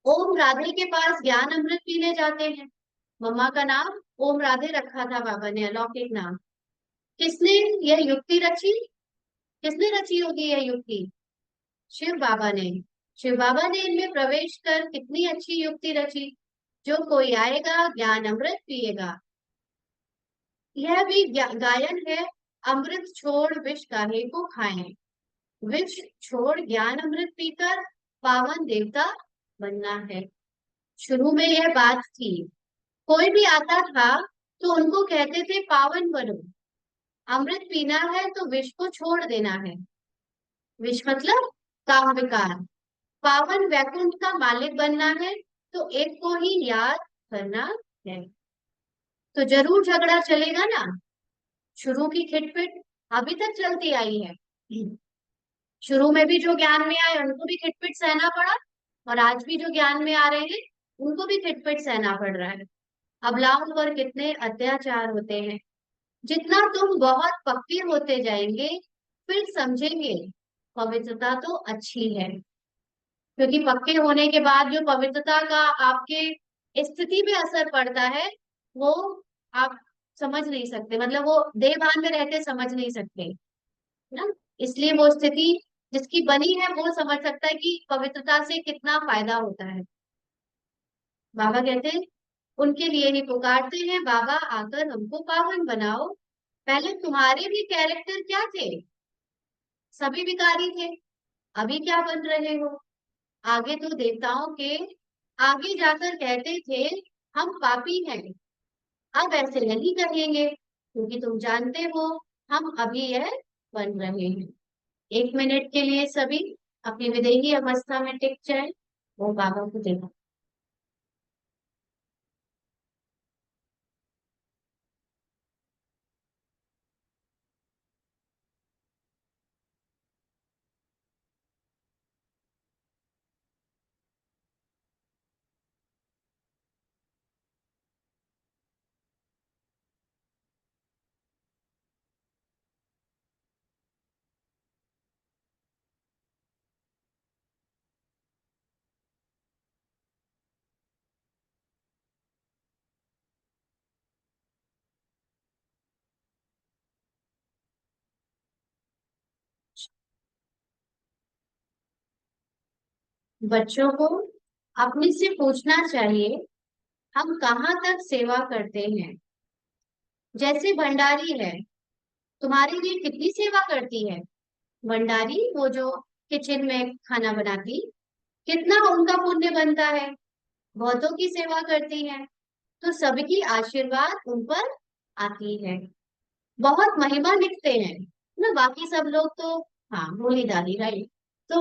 Speaker 1: ओम राधे के पास ज्ञान अमृत पीने जाते हैं। मम्मा का नाम ओम राधे रखा था बाबा ने, अलौकिक नाम। किसने यह युक्ति रची, किसने रची होगी यह युक्ति? शिव बाबा ने। शिव बाबा ने इनमें प्रवेश कर कितनी अच्छी युक्ति रची, जो कोई आएगा ज्ञान अमृत पिएगा। यह भी गायन है, अमृत छोड़ विष काहे को खाएं, विष छोड़ ज्ञान अमृत पीकर पावन देवता बनना है। शुरू में यह बात थी, कोई भी आता था तो उनको कहते थे पावन बनो, अमृत पीना है तो विष को छोड़ देना है। विष मतलब काम विकार। पावन वैकुंठ का मालिक बनना है तो एक को ही याद करना है। तो जरूर झगड़ा चलेगा ना, शुरू की खिटपिट अभी तक चलती आई है। शुरू में भी जो ज्ञान में आए उनको भी खिटपिट सहना पड़ा, और आज भी जो ज्ञान में आ रहे हैं उनको भी खिटपिट सहना पड़ रहा है। अबलाओं पर कितने अत्याचार होते हैं। जितना तुम बहुत पक्के होते जाएंगे फिर समझेंगे पवित्रता तो अच्छी है, क्योंकि पक्के होने के बाद जो पवित्रता का आपके स्थिति पे असर पड़ता है वो आप समझ नहीं सकते, मतलब वो देह भान में रहते समझ नहीं सकते ना। इसलिए वो स्थिति जिसकी बनी है वो समझ सकता है कि पवित्रता से कितना फायदा होता है। बाबा कहते हैं उनके लिए ही पुकारते हैं, बाबा आकर हमको पावन बनाओ। पहले तुम्हारे भी कैरेक्टर क्या थे, सभी विकारी थे, अभी क्या बन रहे हो। आगे तो देवताओं के आगे जाकर कहते थे हम पापी हैं, अब ऐसे नहीं कहेंगे क्योंकि तुम जानते हो हम अभी यह बन रहे हैं। 1 मिनट के लिए सभी अपनी विदेही अवस्था में टिक जाए, वो बाबा को देखा। बच्चों को अपने से पूछना चाहिए हम कहाँ तक सेवा करते हैं। जैसे भंडारी है, तुम्हारे लिए कितनी सेवा करती है भंडारी, वो जो किचन में खाना बनाती, कितना उनका पुण्य बनता है, बहुतों की सेवा करती है, तो सबकी आशीर्वाद उन पर आती है। बहुत महिमा लिखते हैं ना बाकी सब लोग तो। हाँ, भोली दादी, राइट। तो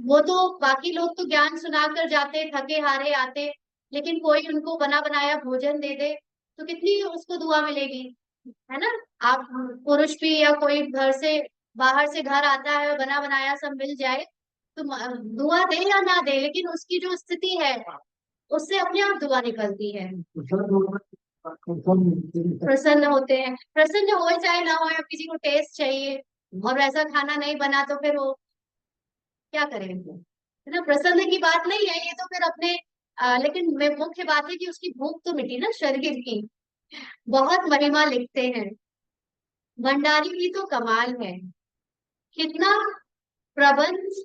Speaker 1: वो तो बाकी लोग तो ज्ञान सुनाकर जाते, थके हारे आते, लेकिन कोई उनको बना बनाया भोजन दे दे तो कितनी उसको दुआ मिलेगी, है ना। आप पुरुष भी या कोई घर से बाहर से घर आता है बना बनाया सब मिल जाए तो दुआ दे या ना दे, लेकिन उसकी जो स्थिति है उससे अपने आप दुआ निकलती है। प्रसन्न होते हैं, प्रसन्न हो चाहे ना हो, अब किसी को टेस्ट चाहिए और वैसा खाना नहीं बना तो फिर वो क्या करेंगे, है ना। प्रसन्न की बात नहीं है ये तो फिर अपने लेकिन मुख्य बात है कि उसकी भूख तो मिटी ना शरीर की। बहुत महिमा लिखते हैं, भंडारी की तो कमाल कितना प्रबंध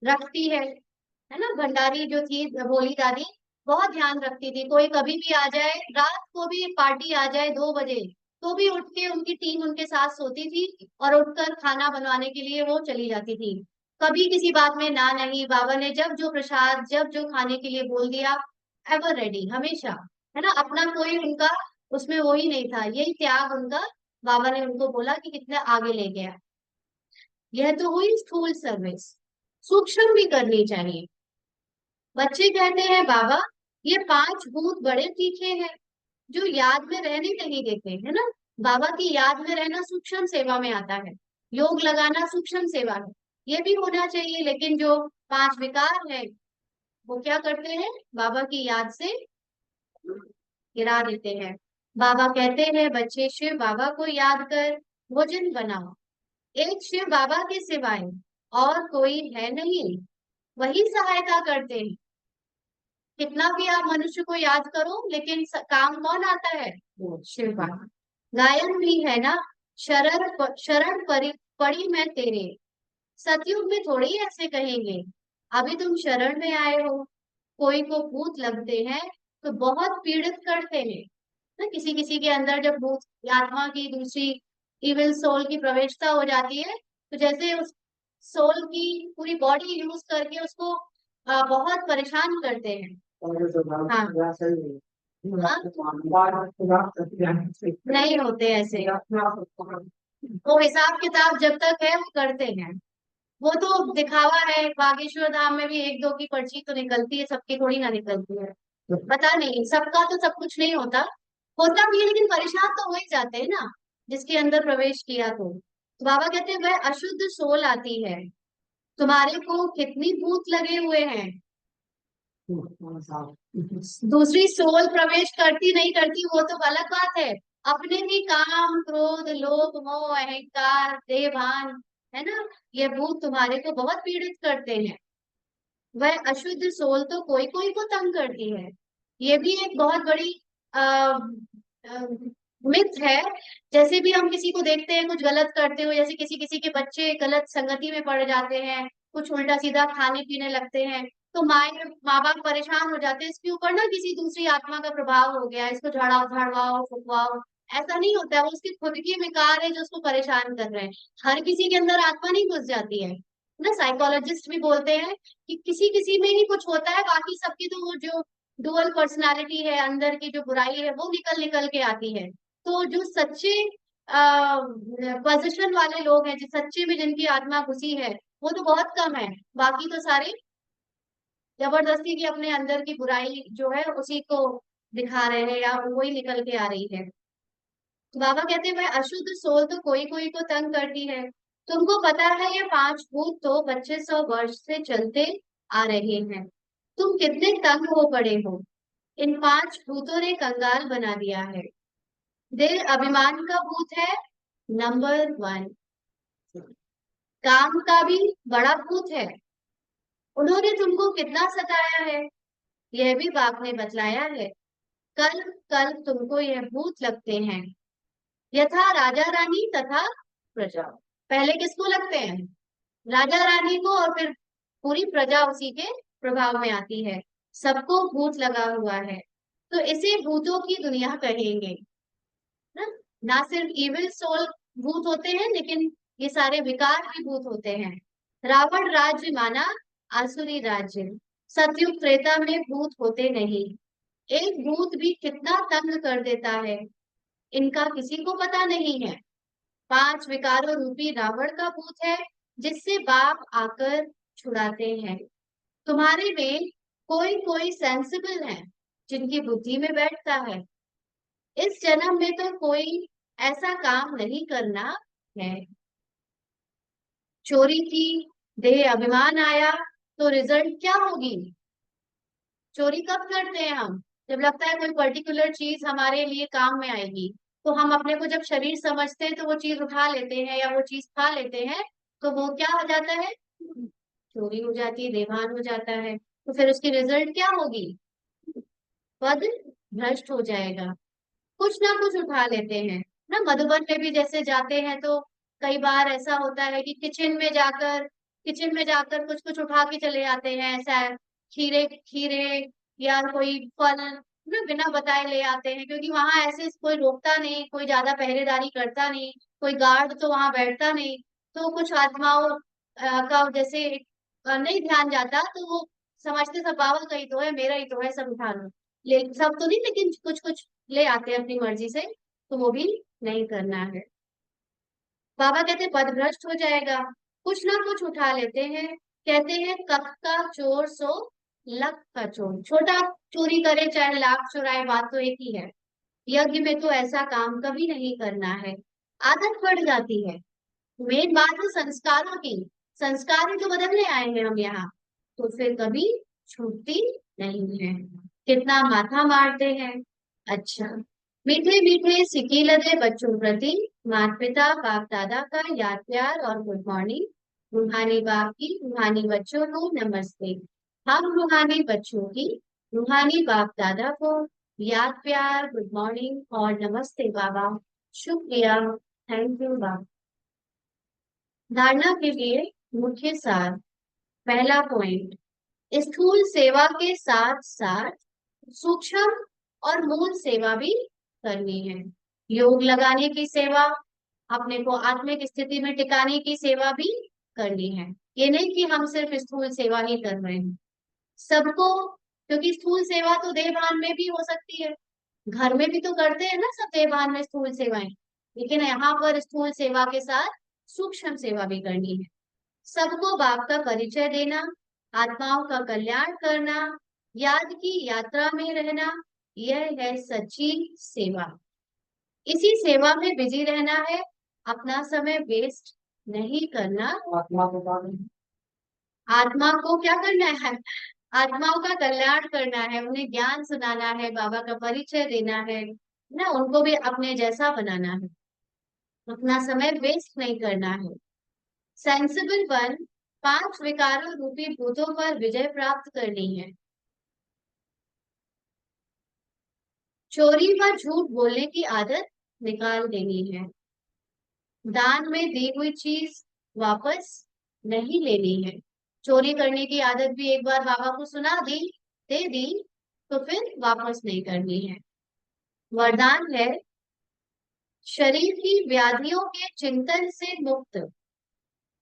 Speaker 1: रखती है ना। भंडारी जो थी भोली दादी, बहुत ध्यान रखती थी। कोई कभी भी आ जाए, रात को भी पार्टी आ जाए 2 बजे, तो भी उठ के उनकी टीम उनके साथ सोती थी और उठकर खाना बनवाने के लिए वो चली जाती थी। कभी किसी बात में ना नहीं, बाबा ने जब जो प्रसाद, जब जो खाने के लिए बोल दिया, एवर रेडी हमेशा, है ना। अपना कोई उनका उसमें वो ही नहीं था, यही त्याग उनका। बाबा ने उनको बोला कि कितना आगे ले गया। यह तो हुई स्थूल सर्विस, सूक्ष्म भी करनी चाहिए। बच्चे कहते हैं बाबा, ये 5 भूत बड़े तीखे हैं, जो याद में रहने नहीं देते, है ना। बाबा की याद में रहना सूक्ष्म सेवा में आता है। योग लगाना सूक्ष्म सेवा है, ये भी होना चाहिए। लेकिन जो 5 विकार है, वो क्या करते हैं, बाबा की याद से गिरा देते हैं। बाबा कहते हैं बच्चे, शिव बाबा को याद कर भोजन बनाओ। एक शिव बाबा के सिवाय और कोई है नहीं, वही सहायता करते हैं। कितना भी आप मनुष्य को याद करो, लेकिन काम कौन आता है, वो शिव बाबा। गायन भी है ना, शरण पड़ी मैं तेरे। सतयुग में थोड़ी ऐसे कहेंगे, अभी तुम शरण में आए हो। कोई को भूत लगते हैं तो बहुत पीड़ित करते हैं ना। किसी किसी के अंदर जब भूत आत्मा की दूसरी इविल सोल की प्रवेशता हो जाती है, तो जैसे उस सोल की पूरी बॉडी यूज करके उसको बहुत परेशान करते हैं। हाँ, नहीं होते ऐसे। वो हिसाब किताब जब तक है वो करते हैं। वो तो दिखावा है। बागेश्वर धाम में भी 1-2 की पर्ची तो निकलती है, सबकी थोड़ी ना निकलती है। पता नहीं, सबका तो सब कुछ नहीं होता। होता भी है, लेकिन परेशान तो हो ही जाते हैं ना, जिसके अंदर प्रवेश किया तो बाबा कहते हैं वह अशुद्ध सोल आती है। तुम्हारे को कितनी भूत लगे हुए हैं, दूसरी सोल प्रवेश करती नहीं करती वो तो अलग बात है। अपने भी काम, क्रोध, लोभ, मोह, अहंकार, देहभान, है ना, ये भूत तुम्हारे को बहुत पीड़ित करते हैं। वह अशुद्ध सोल तो कोई कोई को तंग करती है। ये भी एक बहुत बड़ी आ, मिथ है। जैसे भी हम किसी को देखते हैं कुछ गलत करते हो, जैसे किसी किसी के बच्चे गलत संगति में पड़ जाते हैं, कुछ उल्टा सीधा खाने पीने लगते हैं, तो माँ बाप परेशान हो जाते हैं, इसके ऊपर ना किसी दूसरी आत्मा का प्रभाव हो गया, इसको झाड़वाओ फुकवाओ। ऐसा नहीं होता है, वो उसके खुद के विकार है जो उसको परेशान कर रहे हैं। हर किसी के अंदर आत्मा नहीं घुस जाती है ना। साइकोलॉजिस्ट भी बोलते हैं कि किसी किसी में ही कुछ होता है, बाकी सबकी तो वो जो डुअल पर्सनालिटी है, अंदर की जो बुराई है वो निकल निकल के आती है। तो जो सच्चे पोजीशन वाले लोग हैं, जो सच्चे में जिनकी आत्मा घुसी है, वो तो बहुत कम है। बाकी तो सारे जबरदस्ती की अपने अंदर की बुराई जो है उसी को दिखा रहे हैं, या वही निकल के आ रही है। तो बाबा कहते हैं भाई अशुद्ध सोल तो कोई कोई को तंग करती है। तुमको पता है ये 5 भूत तो 2500 वर्ष से चलते आ रहे हैं। तुम कितने तंग हो पड़े हो, इन 5 भूतों ने कंगाल बना दिया है। दिल अभिमान का भूत है नंबर 1। काम का भी बड़ा भूत है, उन्होंने तुमको कितना सताया है, यह भी बाप ने बतलाया है। कल कल तुमको यह भूत लगते हैं, यथा राजा रानी तथा प्रजा। पहले किसको लगते हैं, राजा रानी को, और फिर पूरी प्रजा उसी के प्रभाव में आती है। सबको भूत लगा हुआ है, तो इसे भूतों की दुनिया कहेंगे ना। ना सिर्फ इविल सोल भूत होते हैं, लेकिन ये सारे विकार भी भूत होते हैं। रावण राज्य माना आसुरी राज्य, सतयुग त्रेता में भूत होते नहीं। एक भूत भी कितना तंग कर देता है, इनका किसी को पता नहीं है। 5 विकारों रूपी रावण का भूत है, जिससे बाप आकर छुड़ाते हैं। तुम्हारे में कोई कोई सेंसिबल है, जिनकी बुद्धि में बैठता है। इस जन्म में तो कोई ऐसा काम नहीं करना है। चोरी की, देह अभिमान आया, तो रिजल्ट क्या होगी। चोरी कब करते हैं हम, जब लगता है कोई पर्टिकुलर चीज हमारे लिए काम में आएगी। तो हम अपने को जब शरीर समझते हैं तो वो चीज उठा लेते हैं या वो चीज खा लेते हैं, तो वो क्या हो जाता है, चोरी हो जाती है, बेईमान हो जाता है। तो फिर उसकी रिजल्ट क्या होगी, पद भ्रष्ट हो जाएगा। कुछ ना कुछ उठा लेते हैं, ना। मधुबन में भी जैसे जाते हैं तो कई बार ऐसा होता है कि किचन में जाकर कुछ कुछ उठा के चले आते हैं, ऐसा है। खीरे खीरे या कोई फल ना बिना बताए ले आते हैं, क्योंकि वहां ऐसे कोई रोकता नहीं, कोई ज्यादा पहरेदारी करता नहीं, कोई गार्ड तो वहां बैठता नहीं। तो कुछ आत्माओं का जैसे नहीं ध्यान जाता, तो वो समझते सब बाबा का ही तो है, मेरा ही तो है, सब उठा लो। ले सब तो नहीं, लेकिन कुछ कुछ ले आते हैं अपनी मर्जी से। तो वो भी नहीं करना है। बाबा कहते पदभ्रष्ट हो जाएगा। कुछ ना कुछ उठा लेते हैं। कहते हैं कख का चोर सो लख का चोर। छोटा चोरी करे चाहे लाख चुराए, बात तो एक ही है। यज्ञ में तो ऐसा काम कभी नहीं करना है, आदत पड़ जाती है। मेन बात है संस्कारों की। संस्कार ही तो बदलने आए हैं हम यहाँ, तो फिर कभी छूटती नहीं है। कितना माथा मारते हैं। अच्छा, मीठे मीठे सिकी लगे बच्चों प्रति, माता पिता बाप दादा का याद प्यार और गुड मॉर्निंग। रूहानी बाप की रूहानी बच्चों को नमस्ते। हम रूहानी बच्चों की रूहानी बाप दादा को याद प्यार, गुड मॉर्निंग और नमस्ते बाबा। शुक्रिया, थैंक यू बाबा। धारणा के लिए मुख्य सार। पहला पॉइंट, स्थूल सेवा के साथ साथ सूक्ष्म और मूल सेवा भी करनी है। योग लगाने की सेवा, अपने को आत्मिक स्थिति में टिकाने की सेवा भी करनी है। ये नहीं कि हम सिर्फ स्थूल सेवा ही कर रहे हैं सबको, क्योंकि स्थूल सेवा तो देवभान में भी हो सकती है। घर में भी तो करते हैं ना सब देवभान में स्थूल सेवाएं, लेकिन यहाँ पर स्थूल सेवा के साथ सूक्ष्म सेवा भी करनी है। सबको बाप का परिचय देना, आत्माओं का कल्याण करना, याद की यात्रा में रहना, यह है सच्ची सेवा। इसी सेवा में बिजी रहना है, अपना समय वेस्ट नहीं करना। आत्मा को क्या करना है? आत्माओं का कल्याण करना है, उन्हें ज्ञान सुनाना है, बाबा का परिचय देना है ना, उनको भी अपने जैसा बनाना है। अपना समय वेस्ट नहीं करना है। सेंसिबल वन, पांच विकारों रूपी भूतों पर विजय प्राप्त करनी है। चोरी व झूठ बोलने की आदत निकाल देनी है। दान में दी हुई चीज वापस नहीं लेनी है। चोरी करने की आदत भी एक बार बाबा को सुना दी, दे दी, तो फिर वापस नहीं करनी है। वरदान है शरीर की व्याधियों के चिंतन से मुक्त,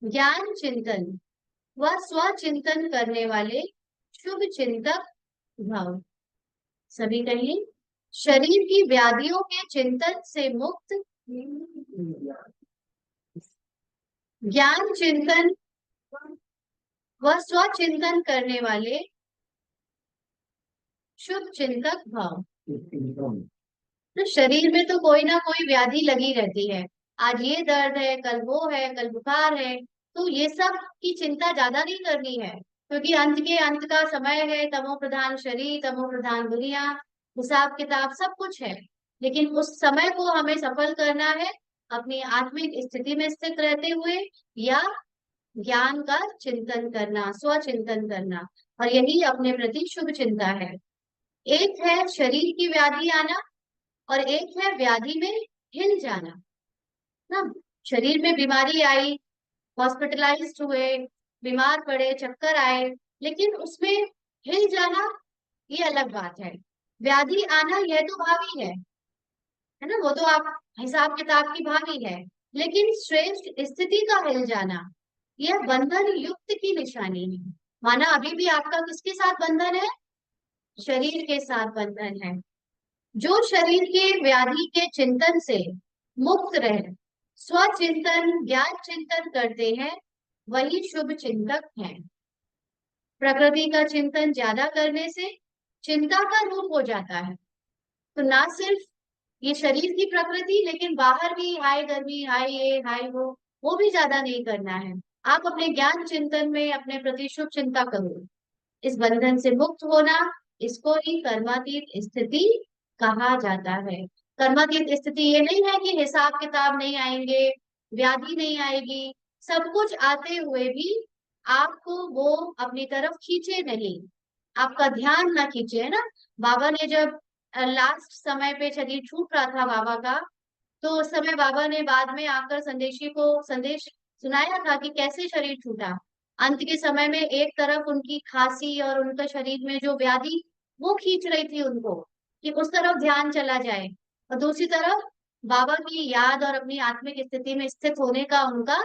Speaker 1: ज्ञान चिंतन व स्वचिंतन करने वाले शुभ चिंतक भव। सभी कहिए, शरीर की व्याधियों के चिंतन से मुक्त, ज्ञान चिंतन व स्वचिंतन करने वाले शुभ चिंतक भाव। तो शरीर में तो कोई ना कोई व्याधि लगी रहती है। आज ये दर्द है, कल वो है, कल बुखार है। तो ये सब की चिंता ज्यादा नहीं करनी है, क्योंकि अंत के अंत का समय है। तमो प्रधान शरीर, तमो प्रधान दुनिया, हिसाब किताब सब कुछ है। लेकिन उस समय को हमें सफल करना है, अपनी आत्मिक स्थिति में स्थित रहते हुए, या ज्ञान का चिंतन करना, स्वचिंतन करना। और यही अपने प्रति शुभ चिंता है। एक है शरीर की व्याधि आना, और एक है व्याधि में हिल जाना ना। शरीर में बीमारी आई, हॉस्पिटलाइज्ड हुए, बीमार पड़े, चक्कर आए, लेकिन उसमें हिल जाना ये अलग बात है। व्याधि आना यह तो भावी है ना, वो तो आप हिसाब किताब की भावी है। लेकिन श्रेष्ठ स्थिति का हिल जाना, यह बंधन युक्त की निशानी है। माना अभी भी आपका किसके साथ बंधन है? शरीर के साथ बंधन है। जो शरीर के व्याधि के चिंतन से मुक्त रहे, स्वचिंतन ज्ञान चिंतन करते हैं, वही शुभ चिंतक हैं। प्रकृति का चिंतन ज्यादा करने से चिंता का रूप हो जाता है। तो ना सिर्फ ये शरीर की प्रकृति, लेकिन बाहर भी हाय गर्मी, हाय ये हाय वो भी ज्यादा नहीं करना है। आप अपने ज्ञान चिंतन में अपने प्रति शुभ चिंता करो। इस बंधन से मुक्त होना, इसको ही कर्मातीत स्थिति कहा जाता है। कर्मातीत स्थिति ये नहीं है कि हिसाब किताब नहीं आएंगे, व्याधि नहीं आएगी, सब कुछ आते हुए भी आपको वो अपनी तरफ खींचे नहीं, आपका ध्यान ना खींचे, है ना। बाबा ने जब लास्ट समय पे शरीर छूट रहा था बाबा का, तो उस समय बाबा ने बाद में आकर संदेशी को संदेश सुनाया था कि कैसे शरीर छूटा। अंत के समय में एक तरफ उनकी खांसी और उनका शरीर में जो व्याधि वो खींच रही थी उनको कि उस तरफ ध्यान चला जाए, और दूसरी तरफ बाबा की याद और अपनी आत्मिक स्थिति में स्थित होने का उनका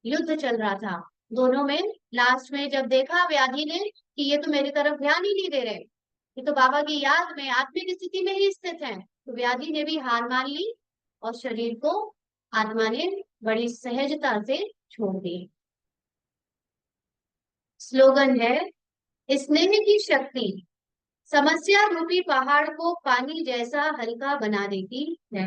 Speaker 1: युद्ध चल रहा था। दोनों में लास्ट में जब देखा व्याधि ने कि ये तो मेरी तरफ ध्यान ही नहीं दे रहे, ये तो बाबा की याद में आत्मिक स्थिति में ही स्थित है, तो व्याधि ने भी हार मान ली और शरीर को आत्मा ने बड़ी सहजता से छोड़ दी। स्लोगन है, स्नेह की शक्ति समस्या रूपी पहाड़ को पानी जैसा हल्का बना देती है।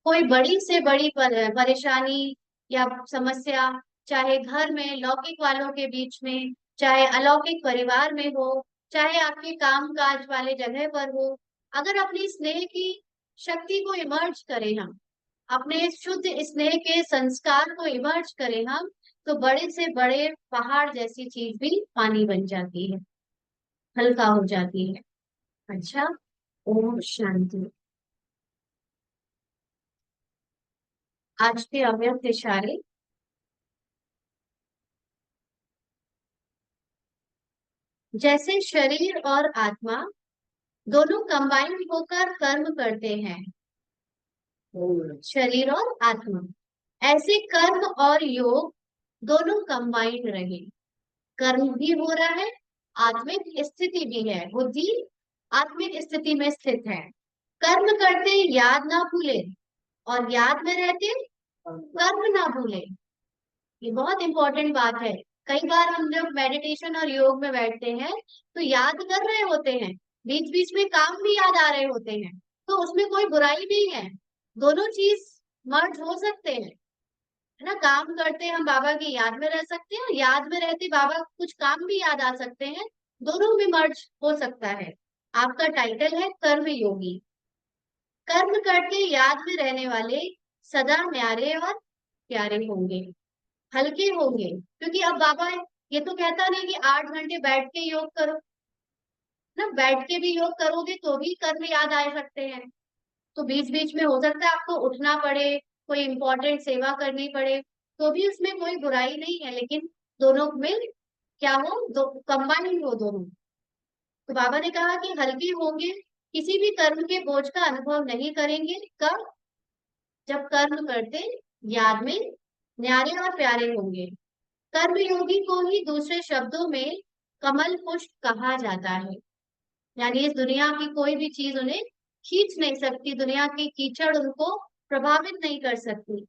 Speaker 1: कोई बड़ी से बड़ी परेशानी या समस्या, चाहे घर में लौकिक वालों के बीच में, चाहे अलौकिक परिवार में हो, चाहे आपके काम काज वाले जगह पर हो, अगर अपनी स्नेह की शक्ति को इमर्ज करें हम, अपने शुद्ध स्नेह के संस्कार को इमर्ज करें हम, तो बड़े से बड़े पहाड़ जैसी चीज भी पानी बन जाती है, हल्का हो जाती है। अच्छा, ओम शांति। आज के अव्यक्त इशारे। जैसे शरीर और आत्मा दोनों कंबाइंड होकर कर्म करते हैं, शरीर और आत्मा, ऐसे कर्म और योग दोनों कंबाइंड रहे। कर्म भी हो रहा है, आत्मिक स्थिति भी है, बुद्धि आत्मिक स्थिति में स्थित है। कर्म करते याद ना भूले और याद में रहते कर्म ना भूले। ये बहुत इंपॉर्टेंट बात है। कई बार हम जब मेडिटेशन और योग में बैठते हैं तो याद कर रहे होते हैं, बीच बीच में काम भी याद आ रहे होते हैं, तो उसमें कोई बुराई नहीं है, दोनों चीज मर्ज हो सकते हैं, है ना। काम करते हम बाबा की याद में रह सकते हैं और याद में रहते बाबा कुछ काम भी याद आ सकते हैं, दोनों में मर्ज हो सकता है। आपका टाइटल है कर्म योगी। कर्म करके याद में रहने वाले सदा न्यारे और प्यारे होंगे, हल्के होंगे, क्योंकि अब बाबा ये तो कहता नहीं कि 8 घंटे बैठ के योग करो ना, बैठ के भी योग करोगे तो भी कर्म याद आ सकते हैं। तो बीच बीच में हो सकता है आपको उठना पड़े, कोई इंपॉर्टेंट सेवा करनी पड़े, तो भी उसमें कोई बुराई नहीं है, लेकिन दोनों में क्या हो, दो कंबाइंड हो दोनों। तो बाबा ने कहा कि हल्के होंगे, किसी भी कर्म के बोझ का अनुभव नहीं करेंगे। कब? जब कर्म करते याद में न्यारे और प्यारे होंगे। कर्मयोगी को ही दूसरे शब्दों में कमल पुष्प कहा जाता है। यानी इस दुनिया की कोई भी चीज उन्हें खींच नहीं सकती, दुनिया की कीचड़ उनको प्रभावित नहीं कर सकती,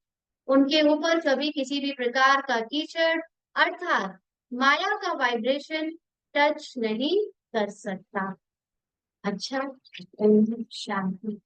Speaker 1: उनके ऊपर कभी किसी भी प्रकार का कीचड़ अर्थात माया का वाइब्रेशन टच नहीं कर सकता। अच्छा, ओम शांति।